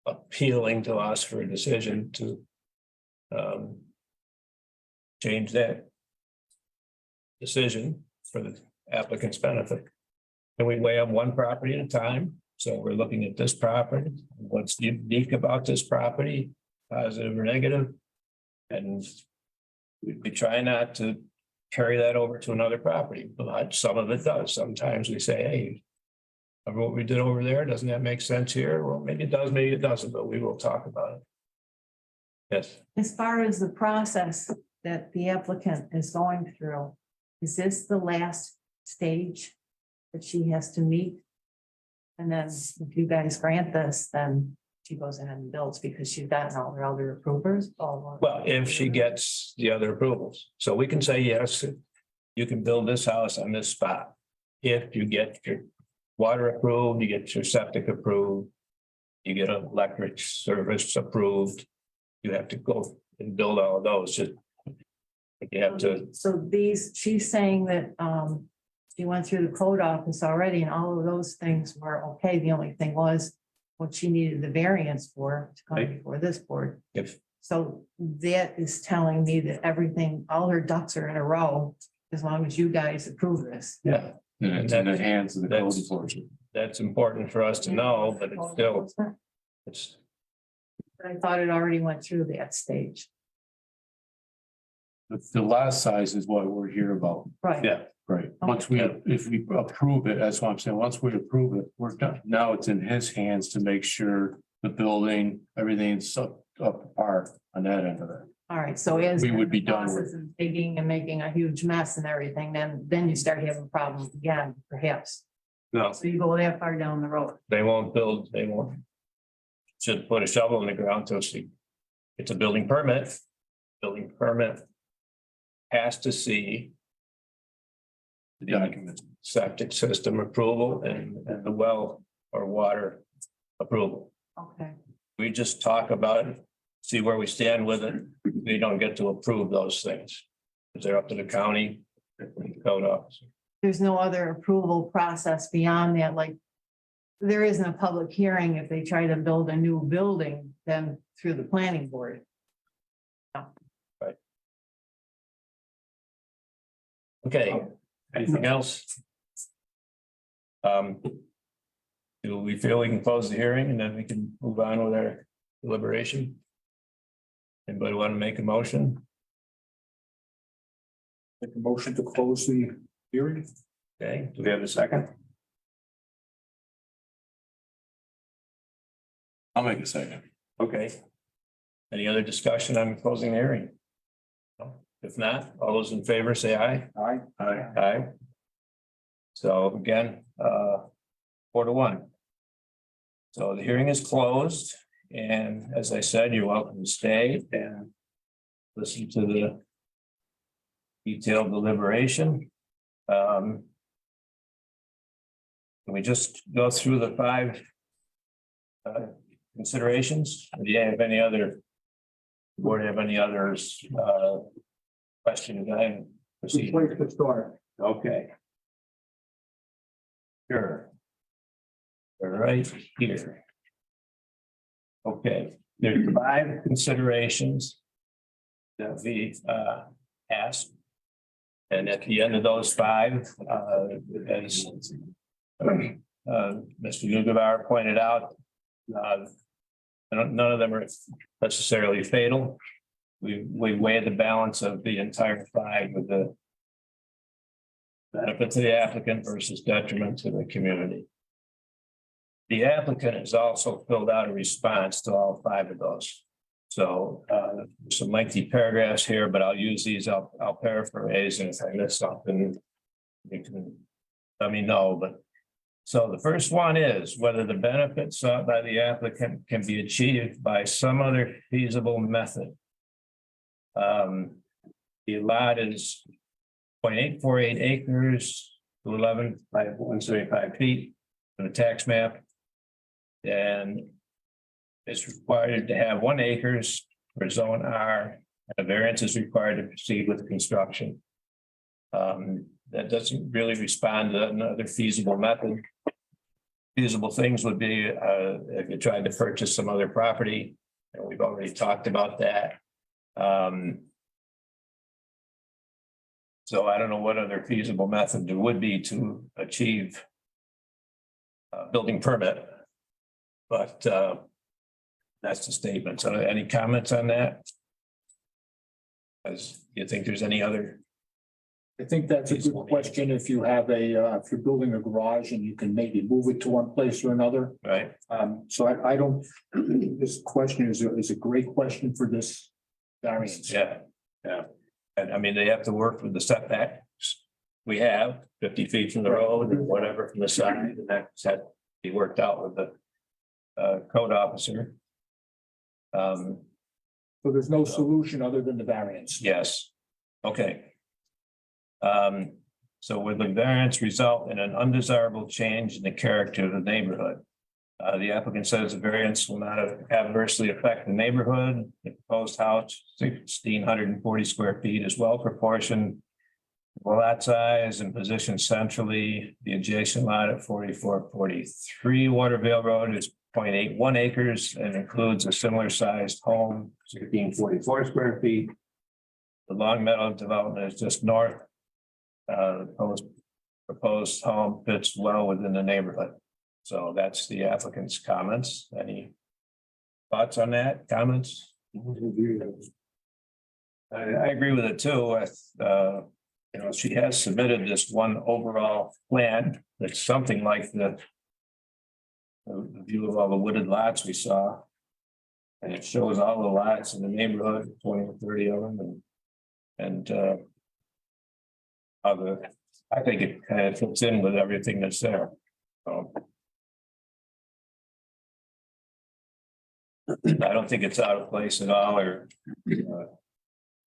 appealing to us for a decision to change that decision for the applicant's benefit. And we weigh up one property at a time. So we're looking at this property, what's unique about this property, positive or negative. And we try not to carry that over to another property, but some of it does. Sometimes we say, hey, what we did over there, doesn't that make sense here? Well, maybe it does, maybe it doesn't, but we will talk about it. Yes. As far as the process that the applicant is going through, is this the last stage that she has to meet? And then if you guys grant this, then she goes ahead and builds because she's gotten all her other approvers. Well, if she gets the other approvals, so we can say, yes, you can build this house on this spot. If you get your water approved, you get your septic approved, you get electric service approved, you have to go and build all of those. Just you have to. So she's saying that she went through the code office already and all of those things were okay. The only thing was what she needed the variance for to come Right. before this board. If So that is telling me that everything, all her ducks are in a row, as long as you guys approve this. yeah, And it's in the hands of the code That's- enforcement. that's important for us to know, but it's still, it's, But I thought it already went through that stage. The lot size is what we're here about. Right. yeah, Right. Once if we approve it, that's what I'm saying. Once we approve it, we're done. Now it's in his hands to make sure the building, everything's up par on that end of it. All right, so as. We would be done with- process of digging and making a huge mess and everything, then you start having problems again, perhaps. no, So you go that far down the road. they won't build, they won't. Should put a shovel in the ground to see. It's a building permit. Building permit. Has to see. The document, septic system approval and the well or water approval. Okay. We just talk about it, see where we stand with it. We don't get to approve those things. Because they're up to the county, code officer. There's no other approval process beyond that, like. There isn't a public hearing if they try to build a new building, then through the planning board. Okay, anything else? Do we feel we can close the hearing and then we can move on with our deliberation? Anybody want to make a motion? Make a motion to close the hearing. Okay, do we have a second? I'll make a second. Okay. Any other discussion on closing the hearing? No? If not, all those in favor say aye. Aye. Aye. So again, 4-1. So the hearing is closed, and as I said, you're welcome to stay and listen to the detailed deliberation. Can we just go through the 5 considerations? Do you have any other? Board have any others? Questions? I proceed. To start. Okay. Sure. All right, here. Okay, there's 5 considerations that we asked. And at the end of those 5, as Mr. Nugavar pointed out, none of them are necessarily fatal. We weighed the balance of the entire 5 with the benefit to the applicant versus detriment to the community. The applicant has also filled out a response to all 5 of those. So some lengthy paragraphs here, but I'll use these. I'll paraphrase, and if I miss something, you can let me know. But so the first one is whether the benefit sought by the applicant can be achieved by some other feasible method. The lot is 0.848 acres to 11 by 175 feet on the tax map. And it's required to have 1 acres for zone R. A variance is required to proceed with construction. That doesn't really respond to another feasible method. Feasible things would be if you tried to purchase some other property, and we've already talked about that. So I don't know what other feasible method there would be to achieve a building permit. But that's the statement. So any comments on that? As you think there's any other? I think that's a good question. If you have if you're building a garage and you can maybe move it to one place or another. Right. So I don't, this question is a great question for this variance. Yeah, yeah. And I mean, they have to work with the setbacks. We have 50 feet from the road and whatever from the side, and that's had to be worked out with the code officer. So there's no solution other than the variance. Yes. Okay. So would the variance result in an undesirable change in the character of the neighborhood? The applicant says the variance will not adversely affect the neighborhood. The proposed house, 1,640 square feet, is well proportioned. Lot size and position centrally. The adjacent lot at 4443 Watervale Road is 0.81 acres and includes a similar sized home, 1,644 square feet. The Long Meadow development is just north. Proposed home fits well within the neighborhood. So that's the applicant's comments. Any thoughts on that? Comments? I agree with it too. You know, she has submitted this one overall plan that's something like the view of all the wooded lots we saw. And it shows all the lots in the neighborhood, 20 or 30 of them, and I think it kind of fits in with everything that's there. So I don't think it's out of place at all or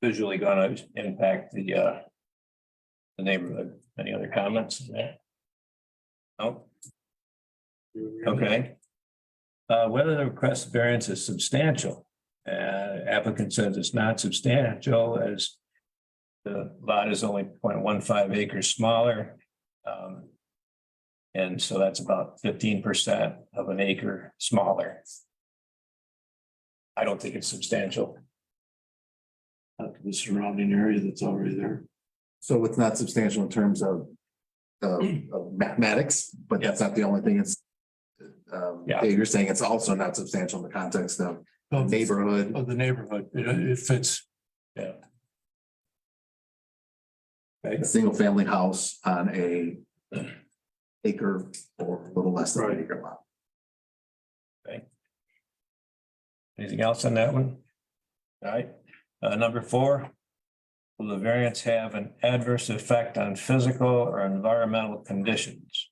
visually gonna impact the neighborhood. Any other comments on that? No? Okay. Whether the request variance is substantial, applicant says it's not substantial as the lot is only 0.15 acres smaller. And so that's about 15% of an acre smaller. I don't think it's substantial. The surrounding area that's already there. So it's not substantial in terms of mathematics, but that's not the only thing. It's Yeah. you're saying it's also not substantial in the context of neighborhood. Of the neighborhood, it fits. Yeah. A single family house on a acre or a little less than an acre lot. Anything else on that one? All right, number 4. Will the variance have an adverse effect on physical or environmental conditions?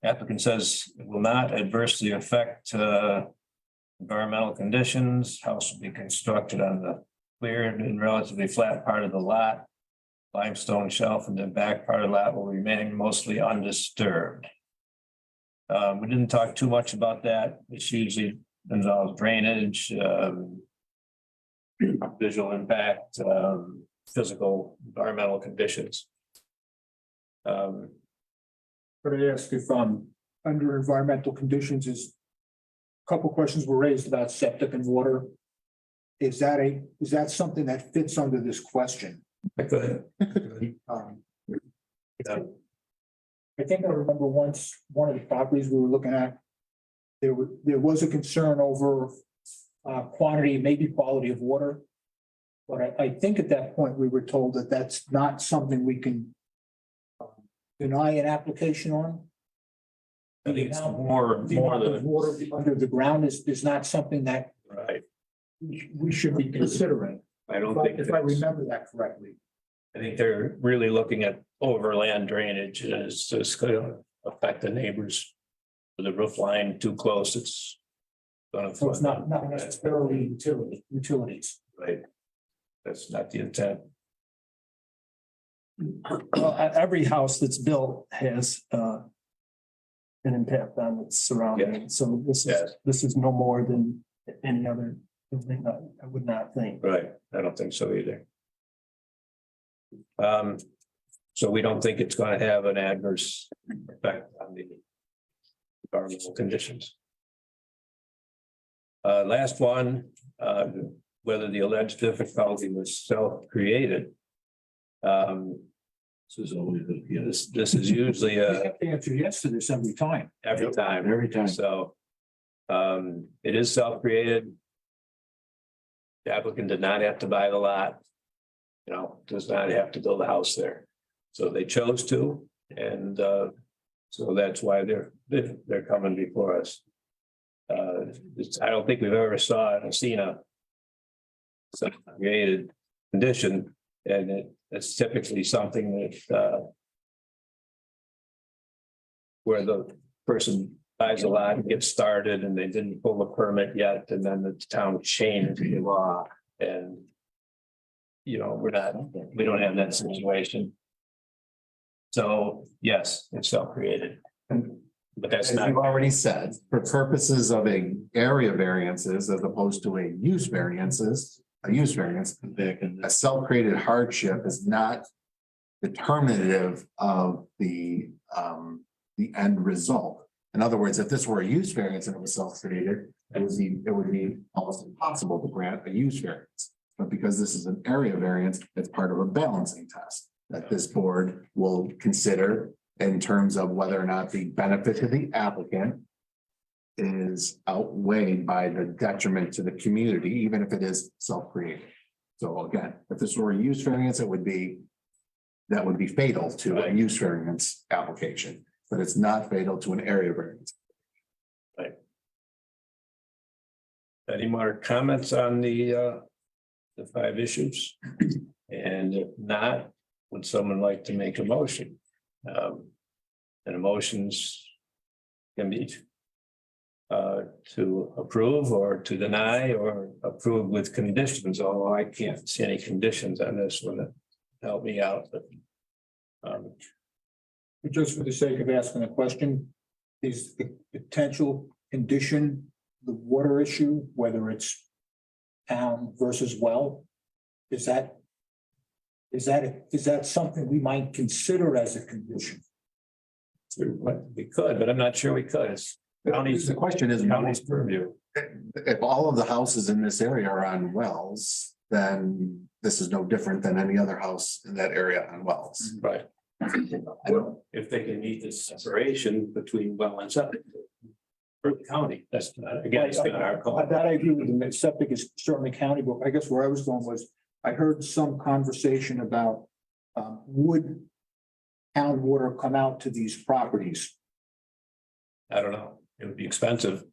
Applicant says it will not adversely affect environmental conditions. House will be constructed on the cleared and relatively flat part of the lot. Limestone shelf in the back part of the lot will remain mostly undisturbed. We didn't talk too much about that. This usually involves drainage, visual impact, physical, environmental conditions. But I ask if under environmental conditions is couple questions were raised about septic and water. Is that something that fits under this question? I could. Um, Yeah. I think I remember once, one of the properties we were looking at, there was a concern over quantity, maybe quality of water. But I think at that point, we were told that that's not something we can deny an application on. I think it's more The amount of the, water under the ground is not something that right. we should be considering, I don't think. if I that's- remember that correctly. I think they're really looking at overland drainage and it's just gonna affect the neighbors. With the roof line too close, it's. Gonna. So it's not necessarily utilities. Right. That's not the intent. Well, every house that's built has an impact on its surroundings, so Yes. this is no more than any other building, I would not think. Right, I don't think so either. So we don't think it's gonna have an adverse effect on the environmental conditions. Last one, whether the alleged difficulty was self-created. This is usually I have to answer yes to this every time. every time. Every time. So, it is self-created. The applicant did not have to buy the lot. You know, does not have to build a house there. So they chose to, and, so that's why they're coming before us. I don't think we've ever seen a self-created condition, and it's typically something that, where the person buys a lot and gets started and they didn't pull the permit yet, and then the town changed the law and. You know, we don't have that situation. So, yes, it's self-created. But that's As not, you've already said, for purposes of a area variances as opposed to a use variance, a self-created hardship is not determinative of the end result. In other words, if this were a use variance and it was self-created, it would be almost impossible to grant a use variance. But because this is an area variance, it's part of a balancing test that this board will consider in terms of whether or not the benefit to the applicant is outweighed by the detriment to the community, even if it is self-created. So again, if this were a use variance, that would be fatal to a use variance application, but it's not fatal to an area variance. any more comments on the 5 issues? And if not, would someone like to make a motion? And emotions can be to approve or to deny or approve with conditions, although I can't see any conditions on this one that help me out, but Just for the sake of asking a question, is the potential condition the water issue, whether it's town versus well? Is that something we might consider as a condition? we could, but I'm not sure we could. It's The question is, county's purview. if all of the houses in this area are on wells, then this is no different than any other house in that area on wells. Right. I don't, if they can meet this separation between well and septic. For the county, that's not, again, it's not our call. That I agree with you. The septic is certainly county, but I guess where I was going was, I heard some conversation about would town water come out to these properties? I don't know, it would be expensive.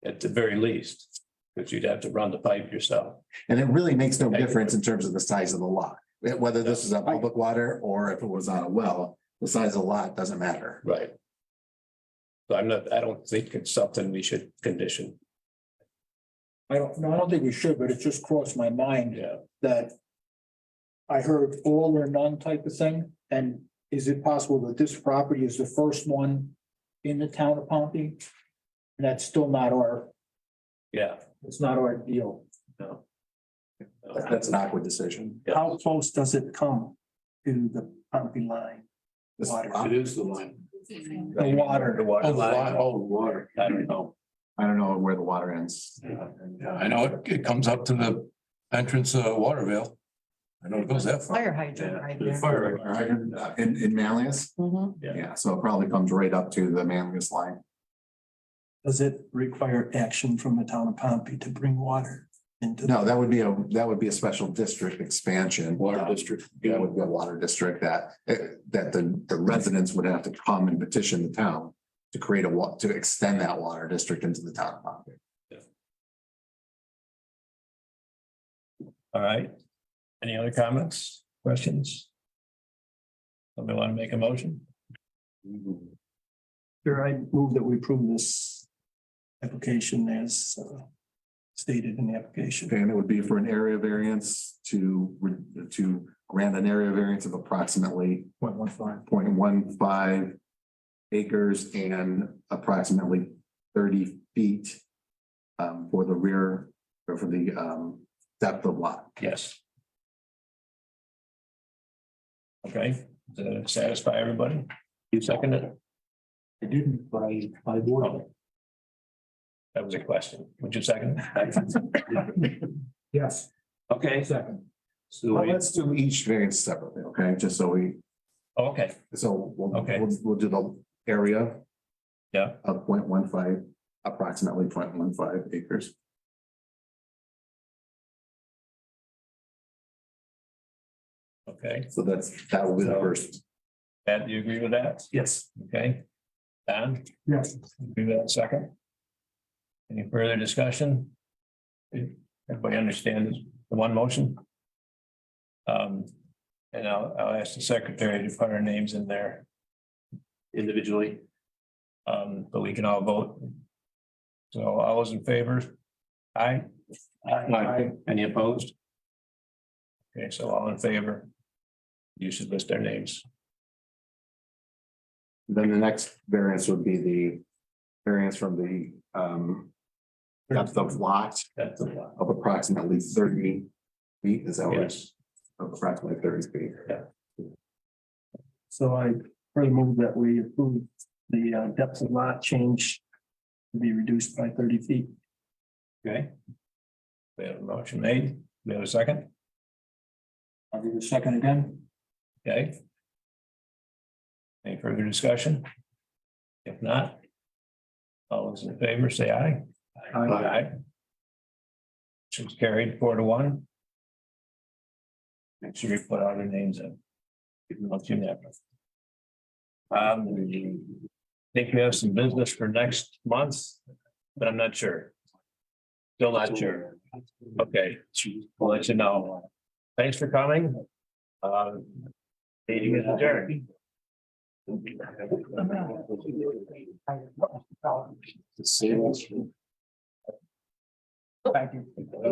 At the very least, because you'd have to run the pipe yourself. And it really makes no difference in terms of the size of the lot. Whether this is on public water or if it was on a well, the size of the lot doesn't matter. Right. So I don't think it's something we should condition. I don't think we should, but it just crossed my mind Yeah. that I heard all or none type of thing. And is it possible that this property is the first one in the town of Pompey? And that's still not Yeah. it's not our deal. No. That's an awkward decision. How close does it come to the property line? This- Water. It is the line. The water. The water line. Oh, water. I don't know. I don't know where the water ends. I know it comes up to the entrance of Waterville. I know it goes that far. Fire hydrant right there. Fire. In Manlius, Mhm. yeah, so it probably comes right up to the Manlius line. Does it require action from the town of Pompey to bring water into? No, that would be a special district expansion. Water district. That would be a water district that the residents would have to come and petition the town to create to extend that water district into the town of Pompey. All right. Any other comments, questions? Somebody want to make a motion? Sure, I move that we approve this application as stated in the application. And it would be for an area variance to grant an area variance of approximately 0.15 acres and approximately 30 feet for the rear, or for the depth of lot. Yes. Okay, does that satisfy everybody? You second it? I didn't, but I would. That was a question. Would you second? it? Yes. Okay. Second. So Well, we- let's do each variance separately, okay, just so okay, Okay. we'll do the area yeah, of 0.15, approximately 0.15 acres. okay. So that will be the first. Pat, do you agree with that? Yes. Okay. Don? Yes. Agree with that second? Any further discussion? Everybody understands the one motion? And I'll ask the secretary to put our names in there individually. But we can all vote. So all those in favor? Aye? Aye. Any opposed? Okay, so all in favor? You should list their names. Then the next variance would be the variance from the depth of lot That's a lot. of approximately 30 feet, is that what? Yes. Of approximately 30 feet. So I further move that we approve the depth of lot change to be reduced by 30 feet. Okay. We have a motion made. We have a second. I'll do the second again. Okay. Any further discussion? If not. All those in favor, say aye. Aye. Motion's carried 4-1. Make sure you put all their names in. Even though it's unanimous. I think we have some business for next month, but I'm not sure. Still not sure. Okay, we'll let you know. Thanks for coming. Meeting is adjourned. You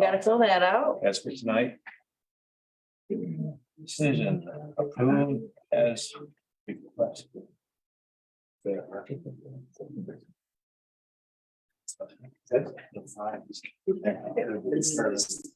gotta fill that out. That's for tonight. Decision approved as requested. That's